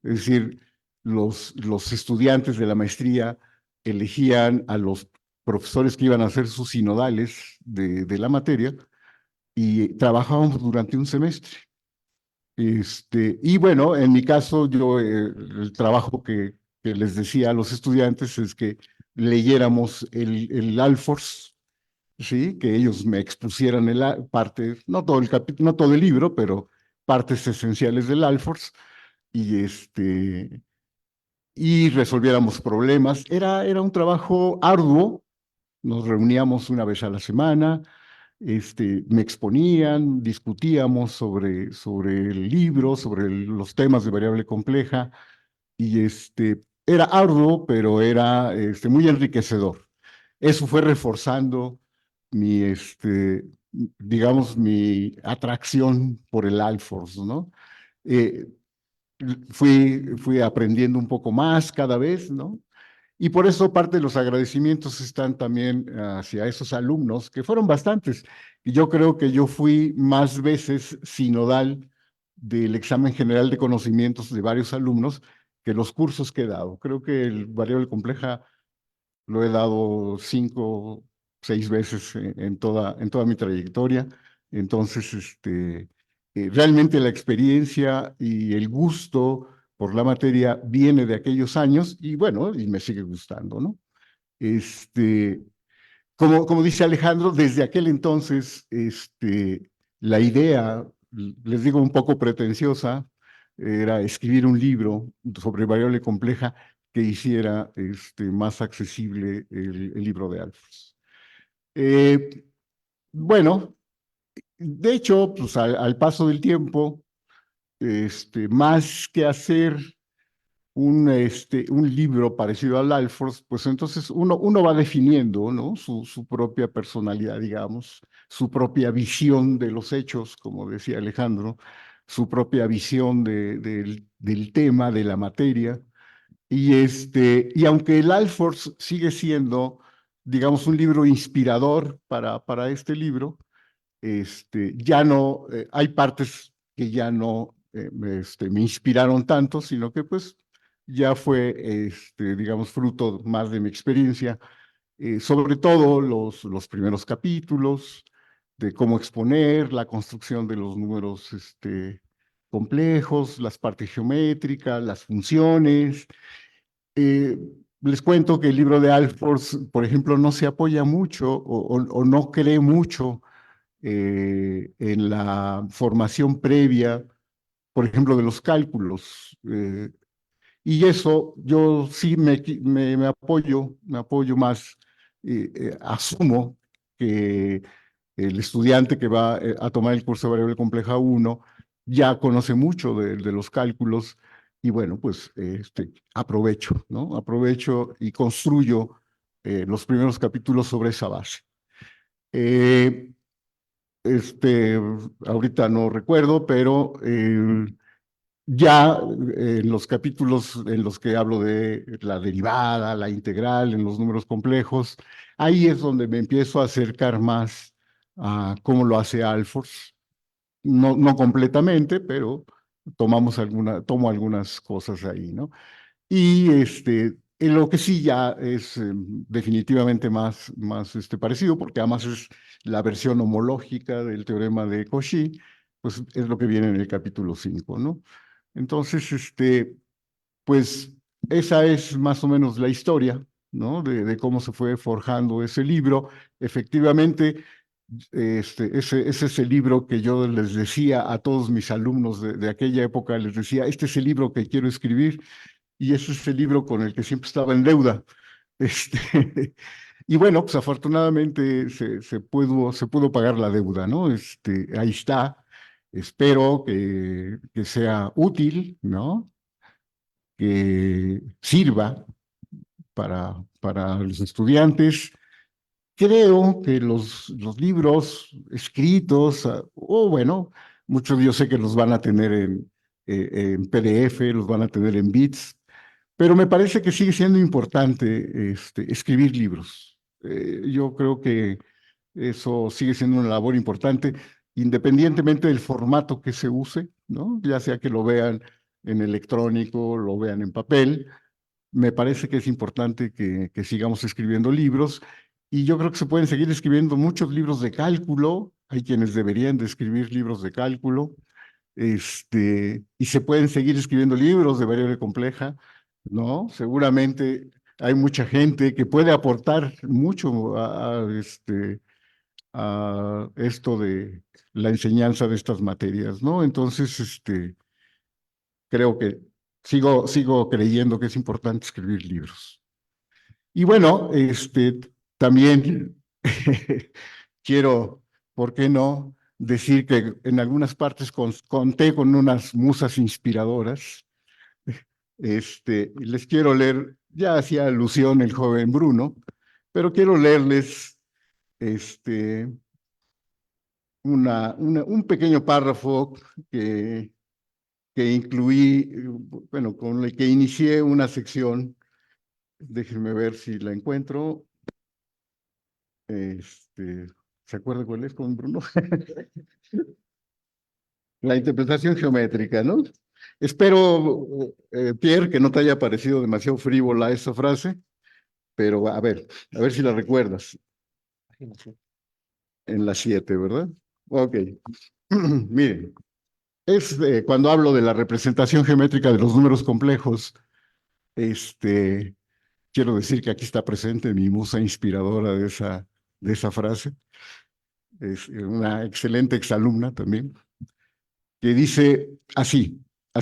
Es decir, los estudiantes de la maestría elegían a los profesores que iban a hacer sus sinodales de la materia y trabajábamos durante un semestre. Y bueno, en mi caso, yo el trabajo que les decía a los estudiantes es que leyéramos el Alfors, ¿sí? Que ellos me expusieran parte, no todo el capítulo, no todo el libro, pero partes esenciales del Alfors, y y resolviéramos problemas. Era un trabajo arduo, nos reuníamos una vez a la semana, me exponían, discutíamos sobre el libro, sobre los temas de variable compleja, y era arduo, pero era muy enriquecedor. Eso fue reforzando mi, digamos, mi atracción por el Alfors, ¿no? Eh, fui aprendiendo un poco más cada vez, ¿no? Y por eso parte de los agradecimientos están también hacia esos alumnos, que fueron bastantes. Y yo creo que yo fui más veces sinodal del examen general de conocimientos de varios alumnos que los cursos que he dado. Creo que el variable compleja lo he dado 5, 6 veces en toda mi trayectoria. Entonces, realmente la experiencia y el gusto por la materia viene de aquellos años y bueno, y me sigue gustando, ¿no? Este, como dice Alejandro, desde aquel entonces, la idea, les digo un poco pretenciosa, era escribir un libro sobre variable compleja que hiciera más accesible el libro de Alfors. Eh, bueno, de hecho, pues al paso del tiempo, más que hacer un libro parecido al Alfors, pues entonces uno va definiendo, ¿no? Su propia personalidad, digamos, su propia visión de los hechos, como decía Alejandro, su propia visión del tema, de la materia. Y aunque el Alfors sigue siendo, digamos, un libro inspirador para este libro, ya no, hay partes que ya no me inspiraron tanto, sino que pues ya fue, digamos, fruto más de mi experiencia, sobre todo los primeros capítulos, de cómo exponer, la construcción de los números complejos, las partes geométricas, las funciones. Eh, Les cuento que el libro de Alfors, por ejemplo, no se apoya mucho o no cree mucho en la formación previa, por ejemplo, de los cálculos. Y eso yo sí me apoyo más, asumo que el estudiante que va a tomar el curso de variable compleja 1 ya conoce mucho de los cálculos y bueno, pues aprovecho, ¿no? Aprovecho y construyo los primeros capítulos sobre esa base. Eh, Ahorita no recuerdo, pero ya en los capítulos en los que hablo de la derivada, la integral, en los números complejos, ahí es donde me empiezo a acercar más a cómo lo hace Alfors. No completamente, pero tomo algunas cosas ahí, ¿no? Y en lo que sí ya es definitivamente más parecido, porque además es la versión homológica del teorema de Cauchy, pues es lo que viene en el capítulo 5, ¿no? Entonces, pues esa es más o menos la historia, ¿no? De cómo se fue forjando ese libro. Efectivamente, ese es el libro que yo les decía a todos mis alumnos de aquella época, les decía, este es el libro que quiero escribir y ese es el libro con el que siempre estaba en deuda. Y bueno, pues afortunadamente se pudo pagar la deuda, ¿no? Ahí está. Espero que sea útil, ¿no? Que sirva para los estudiantes. Creo que los libros escritos, o bueno, muchos yo sé que los van a tener en PDF, los van a tener en bits, pero me parece que sigue siendo importante escribir libros. Yo creo que eso sigue siendo una labor importante, independientemente del formato que se use, ¿no? Ya sea que lo vean en electrónico, lo vean en papel. Me parece que es importante que sigamos escribiendo libros y yo creo que se pueden seguir escribiendo muchos libros de cálculo. Hay quienes deberían de escribir libros de cálculo, y se pueden seguir escribiendo libros de variable compleja, ¿no? Seguramente hay mucha gente que puede aportar mucho a esto de la enseñanza de estas materias, ¿no? Entonces, creo que sigo creyendo que es importante escribir libros. Y bueno, también quiero, ¿por qué no? Decir que en algunas partes conté con unas musas inspiradoras. Les quiero leer, ya hacía alusión el joven Bruno, pero quiero leerles un pequeño párrafo que incluí, bueno, con el que inicié una sección. Déjenme ver si la encuentro. ¿Se acuerda cuál es con Bruno? La interpretación geométrica, ¿no? Espero, Pierre, que no te haya parecido demasiado frívola esa frase, pero a ver si la recuerdas. En la 7, ¿verdad? Ok. Miren, cuando hablo de la representación geométrica de los números complejos, quiero decir que aquí está presente mi musa inspiradora de esa frase. Es una excelente exalumna también, que dice así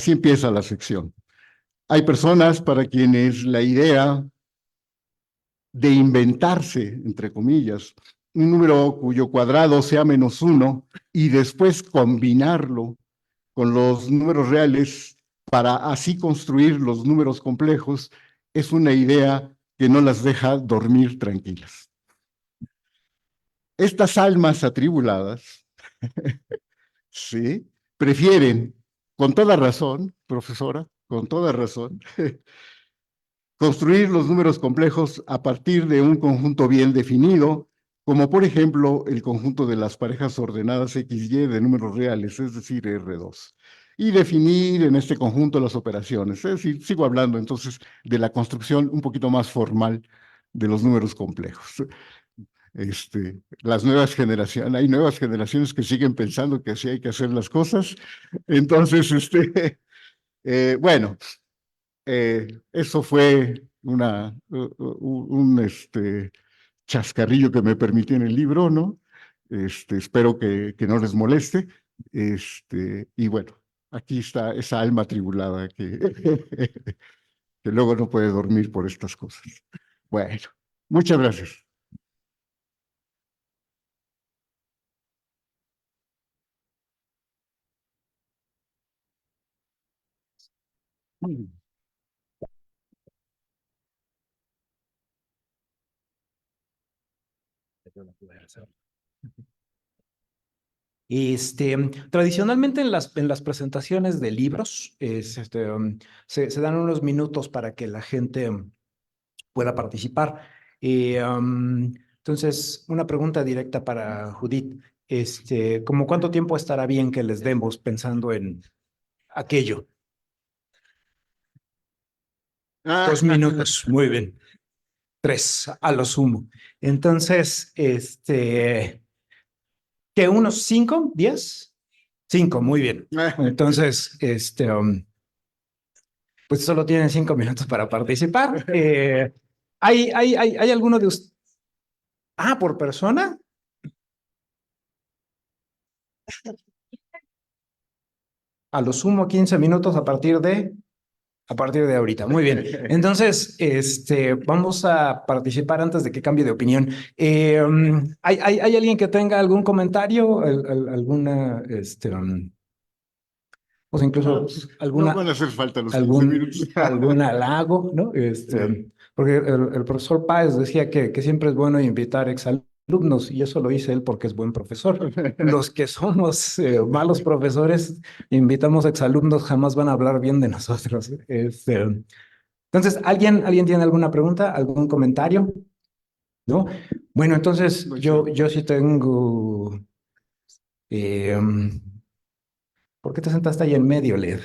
empieza la sección. Hay personas para quienes la idea de inventarse, entre comillas, un número cuyo cuadrado sea -1 y después combinarlo con los números reales para así construir los números complejos, es una idea que no las deja dormir tranquilas. Estas almas atribuladas, ¿sí? Prefieren, con toda razón, profesora, con toda razón, construir los números complejos a partir de un conjunto bien definido, como por ejemplo el conjunto de las parejas ordenadas XY de números reales, es decir, R2. Y definir en este conjunto las operaciones. Es decir, sigo hablando entonces de la construcción un poquito más formal de los números complejos. Las nuevas generaciones, hay nuevas generaciones que siguen pensando que así hay que hacer las cosas. Entonces, bueno, eso fue un chascarrillo que me permití en el libro, ¿no? Espero que no les moleste. Y bueno, aquí está esa alma atribulada que, que luego no puede dormir por estas cosas. Bueno, muchas gracias. Tradicionalmente en las presentaciones de libros se dan unos minutos para que la gente pueda participar. Entonces, una pregunta directa para Judith. ¿Cómo cuánto tiempo estará bien que les demos pensando en aquello? 2 minutos, muy bien. 3 a lo sumo. Entonces, ¿qué? ¿Unos 5, 10? 5, muy bien. Entonces, pues solo tienen 5 minutos para participar. ¿Hay alguno de ustedes? Ah, ¿por persona? A lo sumo 15 minutos a partir de ahorita. Muy bien. Entonces, vamos a participar antes de que cambie de opinión. ¿Hay alguien que tenga algún comentario, alguna, o sea, incluso No van a hacer falta los 15 minutos. algún halago, ¿no? Porque el profesor Páez decía que siempre es bueno invitar exalumnos, y eso lo dice él porque es buen profesor. Los que somos malos profesores, invitamos exalumnos, jamás van a hablar bien de nosotros. Entonces, ¿alguien tiene alguna pregunta, algún comentario? ¿No? Bueno, entonces yo sí tengo... ¿por qué te sentaste ahí en medio, Led?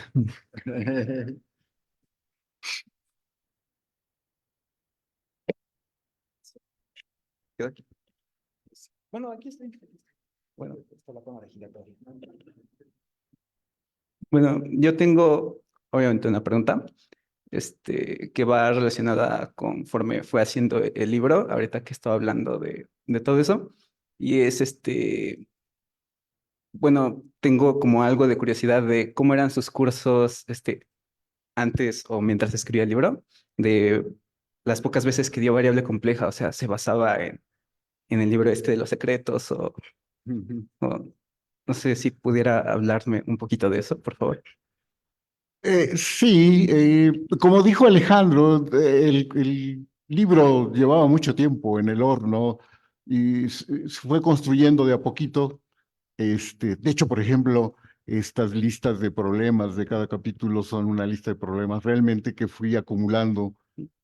Bueno, aquí está. Bueno, está la cámara giratoria. Bueno, yo tengo obviamente una pregunta, que va relacionada conforme fue haciendo el libro, ahorita que estaba hablando de todo eso, y es bueno, tengo como algo de curiosidad de cómo eran sus cursos, antes o mientras escribía el libro, de las pocas veces que dio variable compleja, o sea, se basaba en el libro de los secretos o no sé si pudiera hablarme un poquito de eso, por favor. Sí, como dijo Alejandro, el libro llevaba mucho tiempo en el horno y se fue construyendo de a poquito. De hecho, por ejemplo, estas listas de problemas de cada capítulo son una lista de problemas realmente que fui acumulando,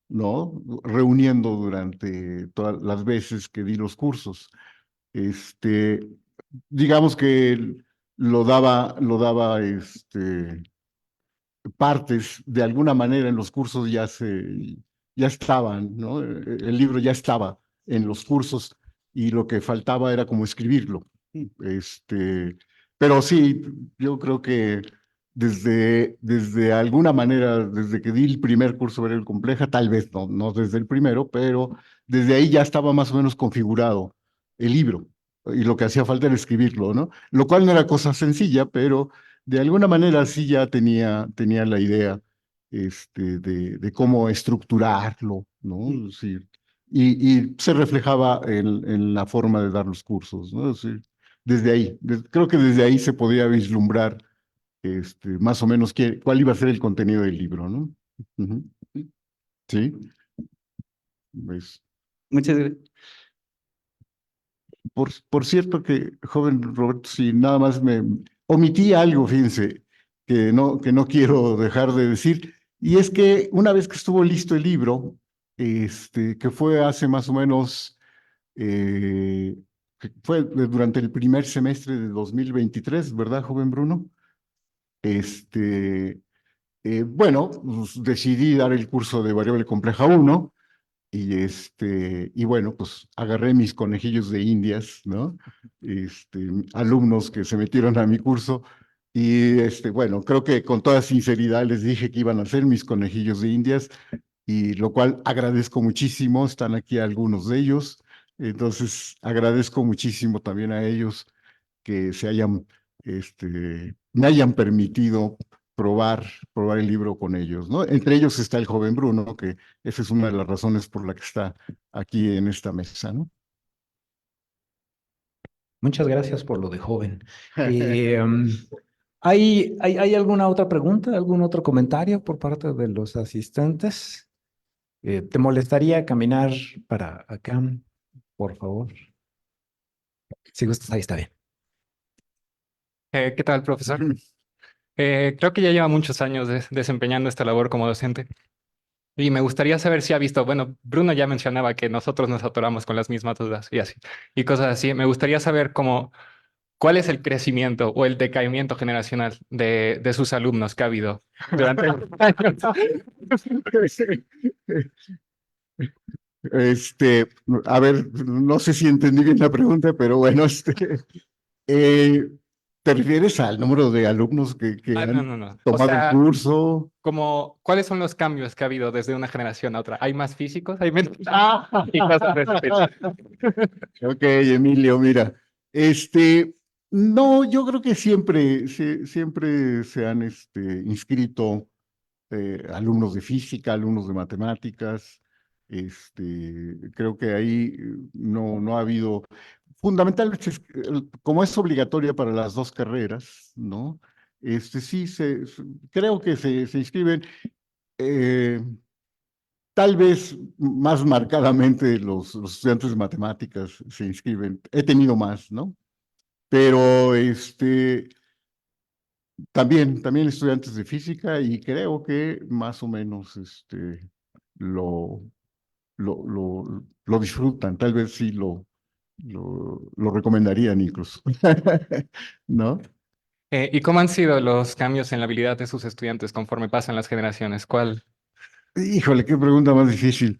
¿no? Reuniendo durante todas las veces que di los cursos. Digamos que lo daba, partes de alguna manera en los cursos ya estaban, ¿no? El libro ya estaba en los cursos y lo que faltaba era como escribirlo. Pero sí, yo creo que desde alguna manera, desde que di el primer curso de variable compleja, tal vez no desde el primero, pero desde ahí ya estaba más o menos configurado el libro y lo que hacía falta era escribirlo, ¿no? Lo cual no era cosa sencilla, pero de alguna manera sí ya tenía la idea de cómo estructurarlo, ¿no? Es decir, y se reflejaba en la forma de dar los cursos, ¿no? Es decir, desde ahí, creo que desde ahí se podía vislumbrar más o menos cuál iba a ser el contenido del libro, ¿no? Ujú. Sí. Pues, Muchas gracias. por cierto que, joven Roberto, si nada más me omití algo, fíjense, que no quiero dejar de decir, y es que una vez que estuvo listo el libro, que fue hace más o menos, que fue durante el primer semestre de 2023, ¿verdad, joven Bruno? Bueno, pues, decidí dar el curso de variable compleja 1 y bueno, pues agarré mis conejillos de Indias, ¿no? Alumnos que se metieron a mi curso y bueno, creo que con toda sinceridad les dije que iban a ser mis conejillos de Indias y lo cual agradezco muchísimo, están aquí algunos de ellos, entonces agradezco muchísimo también a ellos que me hayan permitido probar el libro con ellos, ¿no? Entre ellos está el joven Bruno, que esa es una de las razones por la que está aquí en esta mesa, ¿no? Muchas gracias por lo de joven. ¿Hay alguna otra pregunta, algún otro comentario por parte de los asistentes? ¿Te molestaría caminar para acá, por favor? Si gustas, ahí está bien. ¿Qué tal, profesor? Creo que ya lleva muchos años desempeñando esta labor como docente y me gustaría saber si ha visto, bueno, Bruno ya mencionaba que nosotros nos atoramos con las mismas dudas y así, y cosas así. Me gustaría saber cuál es el crecimiento o el decaimiento generacional de sus alumnos que ha habido durante los años. Este, a ver, no sé si entendí bien la pregunta, pero bueno, eh, ¿te refieres al número de alumnos que No, han no, no. O tomado el sea, curso? ¿cuáles son los cambios que ha habido desde una generación a otra? ¿Hay más físicos? ¿Hay menos? Ah. Y cosas de ese tipo. Ok, Emilio, mira, no, yo creo que siempre se han inscrito alumnos de física, alumnos de matemáticas, creo que ahí no ha habido, fundamentalmente, como es obligatoria para las dos carreras, ¿no? Sí, creo que se inscriben. eh, Tal vez más marcadamente los estudiantes de matemáticas se inscriben. He tenido más, ¿no? Pero también estudiantes de física y creo que más o menos lo, lo disfrutan. Tal vez sí lo recomendarían incluso. ¿No? ¿Y cómo han sido los cambios en la habilidad de sus estudiantes conforme pasan las generaciones? ¿Cuál? Híjole, qué pregunta más difícil.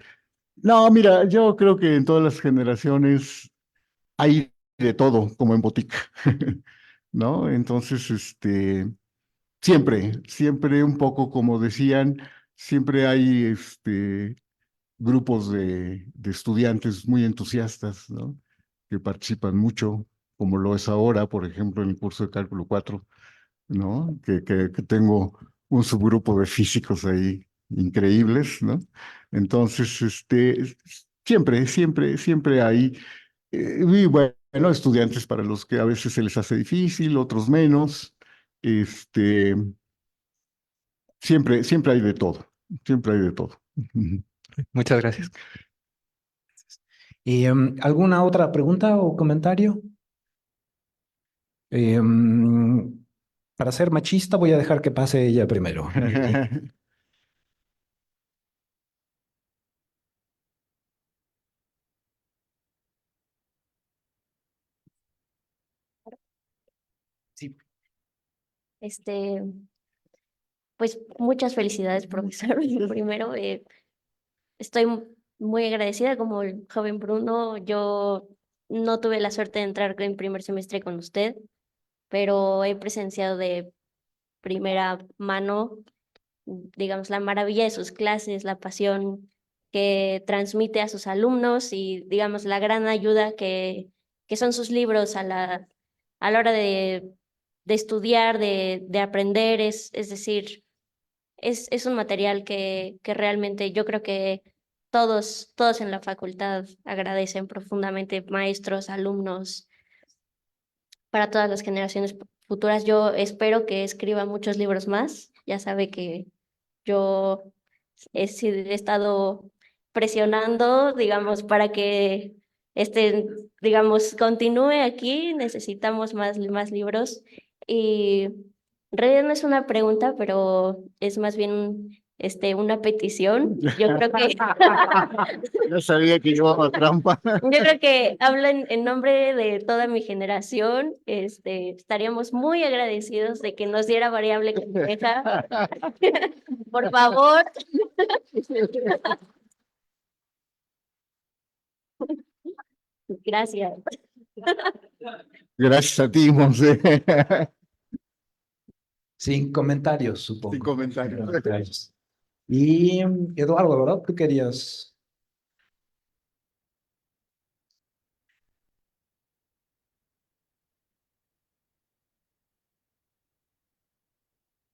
No, mira, yo creo que en todas las generaciones hay de todo, como en botica, ¿no? Entonces, siempre un poco como decían, siempre hay grupos de estudiantes muy entusiastas, ¿no? Que participan mucho, como lo es ahora, por ejemplo, en el curso de Cálculo 4, ¿no? Que tengo un subgrupo de físicos ahí increíbles, ¿no? Entonces, siempre hay y bueno, estudiantes para los que a veces se les hace difícil, otros menos. Este, siempre hay de todo, siempre hay de todo. Muchas gracias. ¿Alguna otra pregunta o comentario? Para ser machista, voy a dejar que pase ella primero. Sí. Este, pues muchas felicidades, profesor. Primero, estoy muy agradecida como el joven Bruno. Yo no tuve la suerte de entrar en primer semestre con usted, pero he presenciado de primera mano, digamos, la maravilla de sus clases, la pasión que transmite a sus alumnos y, digamos, la gran ayuda que son sus libros a la hora de estudiar, de aprender, es decir, es un material que realmente yo creo que todos en la facultad agradecen profundamente, maestros, alumnos, para todas las generaciones futuras yo espero que escriba muchos libros más. Ya sabe que yo he estado presionando, digamos, para que digamos, continúe aquí. Necesitamos más libros. Y en realidad no es una pregunta, pero es más bien una petición. Yo creo que Ya sabía que llevaba trampa. yo creo que hablo en nombre de toda mi generación. Estaríamos muy agradecidos de que nos diera variable compleja. Por favor. Gracias. Gracias a ti, Monse. Sin comentarios, Sin supongo. comentarios. Comentarios. Y Eduardo, ¿verdad? Tú querías.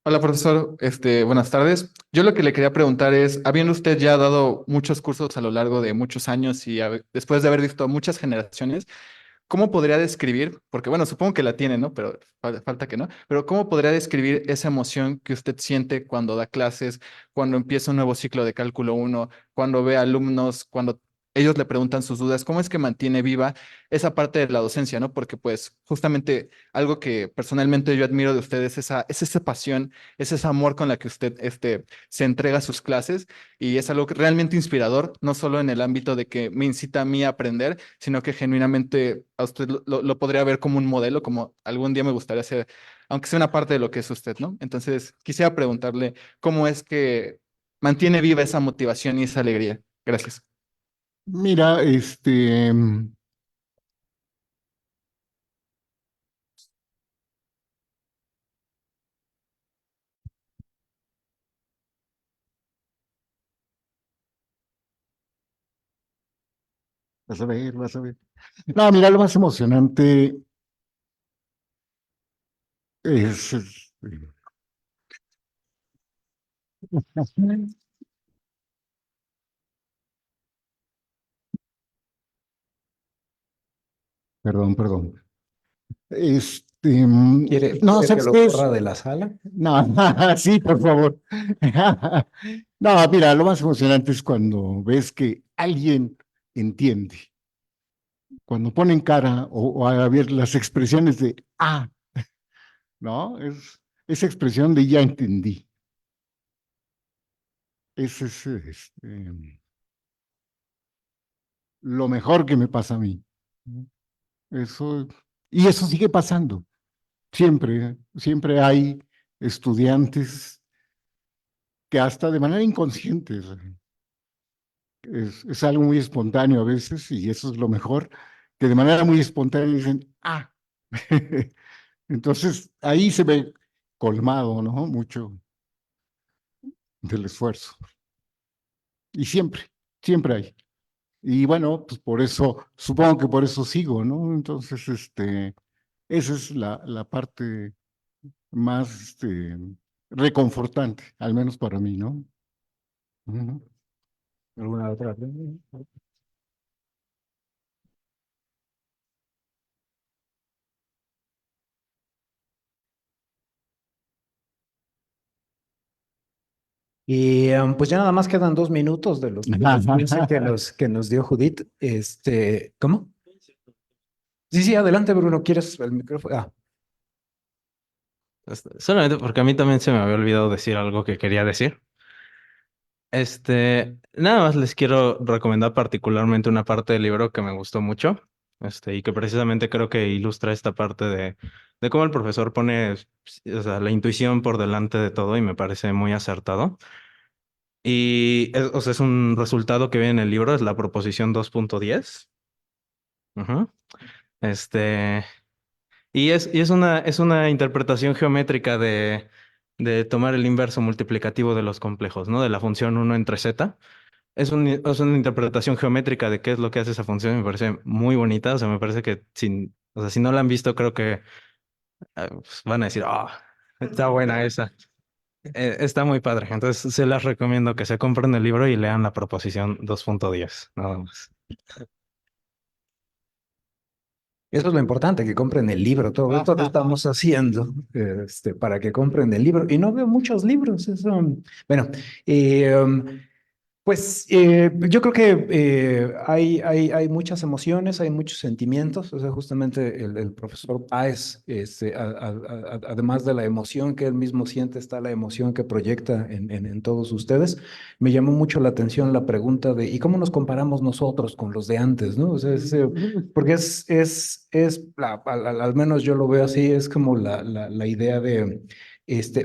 Hola, profesor. Buenas tardes. Yo lo que le quería preguntar es, habiendo usted ya dado muchos cursos a lo largo de muchos años y después de haber visto muchas generaciones, ¿cómo podría describir? Porque bueno, supongo que la tiene, ¿no? Pero falta que no. Pero ¿cómo podría describir esa emoción que usted siente cuando da clases, cuando empieza un nuevo ciclo de cálculo uno, cuando ve alumnos, cuando ellos le preguntan sus dudas? ¿Cómo es que mantiene viva esa parte de la docencia, ¿no? Porque pues justamente algo que personalmente yo admiro de usted es esa pasión, es ese amor con la que usted se entrega a sus clases y es algo realmente inspirador, no solo en el ámbito de que me incita a mí a aprender, sino que genuinamente a usted lo podría ver como un modelo, como algún día me gustaría ser, aunque sea una parte de lo que es usted, ¿no? Entonces, quisiera preguntarle cómo es que mantiene viva esa motivación y esa alegría. Gracias. Mira, vas a ver, vas a ver. No, mira, lo más emocionante es, perdón, perdón. No, ¿Quiere que ¿sabes lo qué es? corra de la sala? No, sí, por favor. No, mira, lo más emocionante es cuando ves que alguien entiende, cuando ponen cara o a ver las expresiones de, ¿no? Esa expresión de ya entendí. Ese es lo mejor que me pasa a mí. Eso, y eso sigue pasando. Siempre, siempre hay estudiantes que hasta de manera inconsciente, es algo muy espontáneo a veces, y eso es lo mejor, que de manera muy espontánea dicen, Entonces ahí se ve colmado, ¿no? Mucho del esfuerzo. Y siempre, siempre hay. Y bueno, pues por eso, supongo que por eso sigo, ¿no? Entonces, esa es la parte más, reconfortante, al menos para mí, ¿no? Ujú. ¿Alguna otra pregunta? Y pues ya nada más quedan 2 minutos de los 15 que nos dio Judith. ¿Cómo? Sí, sí, adelante, Bruno. ¿Quieres el micrófono? Solamente porque a mí también se me había olvidado decir algo que quería decir. Nada más les quiero recomendar particularmente una parte del libro que me gustó mucho, y que precisamente creo que ilustra esta parte de cómo el profesor pone, o sea, la intuición por delante de todo y me parece muy acertado. Y o sea, es un resultado que viene en el libro, es la proposición 2.10. Ujú. Este, es una interpretación geométrica de tomar el inverso multiplicativo de los complejos, ¿no? De la función 1 entre z. Es una interpretación geométrica de qué es lo que hace esa función. Me parece muy bonita. O sea, me parece que o sea, si no la han visto, creo que pues van a decir, está buena esa. Está muy padre. Entonces, se las recomiendo que se compren el libro y lean la proposición 2.10. Nada más. Eso es lo importante, que compren el libro. Todo esto lo estamos haciendo para que compren el libro. Y no veo muchos libros. Eso, bueno, pues yo creo que hay muchas emociones, hay muchos sentimientos. O sea, justamente el profesor Páez, además de la emoción que él mismo siente, está la emoción que proyecta en todos ustedes. Me llamó mucho la atención la pregunta de ¿y cómo nos comparamos nosotros con los de antes? ¿No? O sea, porque al menos yo lo veo así, es como la idea de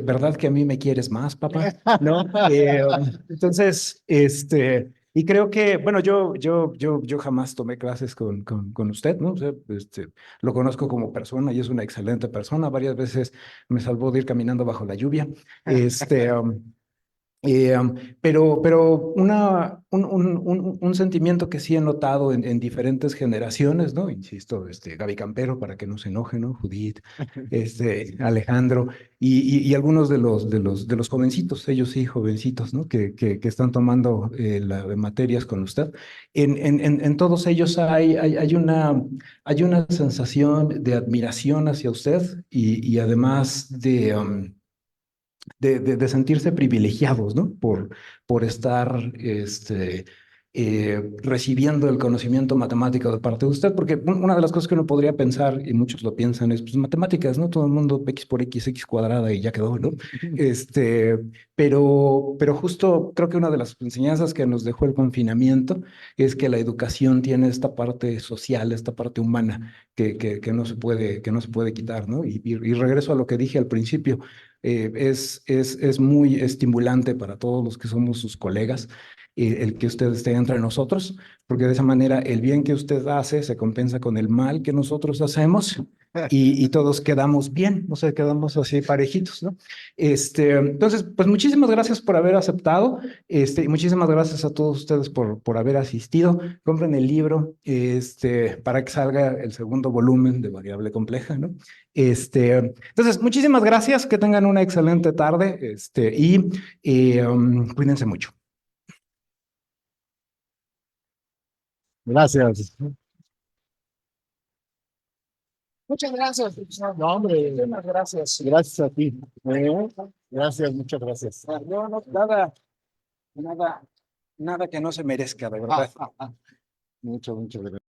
¿verdad que a mí me quieres más, papá? ¿No? Entonces, y creo que, bueno, yo jamás tomé clases con usted, ¿no? O sea, lo conozco como persona y es una excelente persona. Varias veces me salvó de ir caminando bajo la lluvia. Pero un sentimiento que sí he notado en diferentes generaciones, ¿no? Insisto, Gaby Campero, para que no se enoje, ¿no? Judith, Alejandro, y algunos de los jovencitos, ellos sí, jovencitos, ¿no? Que están tomando materias con usted. En todos ellos hay una sensación de admiración hacia usted y además de sentirse privilegiados, ¿no? Por estar recibiendo el conocimiento matemático de parte de usted, porque una de las cosas que uno podría pensar, y muchos lo piensan, es pues, matemáticas, ¿no? Todo el mundo x por x cuadrada y ya quedó, ¿no? Pero justo creo que una de las enseñanzas que nos dejó el confinamiento es que la educación tiene esta parte social, esta parte humana que no se puede quitar, ¿no? Y regreso a lo que dije al principio. Es muy estimulante para todos los que somos sus colegas el que usted esté entre nosotros, porque de esa manera el bien que usted hace se compensa con el mal que nosotros hacemos y todos quedamos bien, o sea, quedamos así parejitos, ¿no? Entonces, pues muchísimas gracias por haber aceptado, y muchísimas gracias a todos ustedes por haber asistido. Compren el libro, para que salga el segundo volumen de Variable Compleja, ¿no? Entonces, muchísimas gracias, que tengan una excelente tarde, cuídense mucho. Gracias. Muchas gracias, profesor. No, hombre, muchas gracias. Gracias a ti. Gracias, muchas gracias. No, nada que no se merezca, de verdad. Muchas gracias.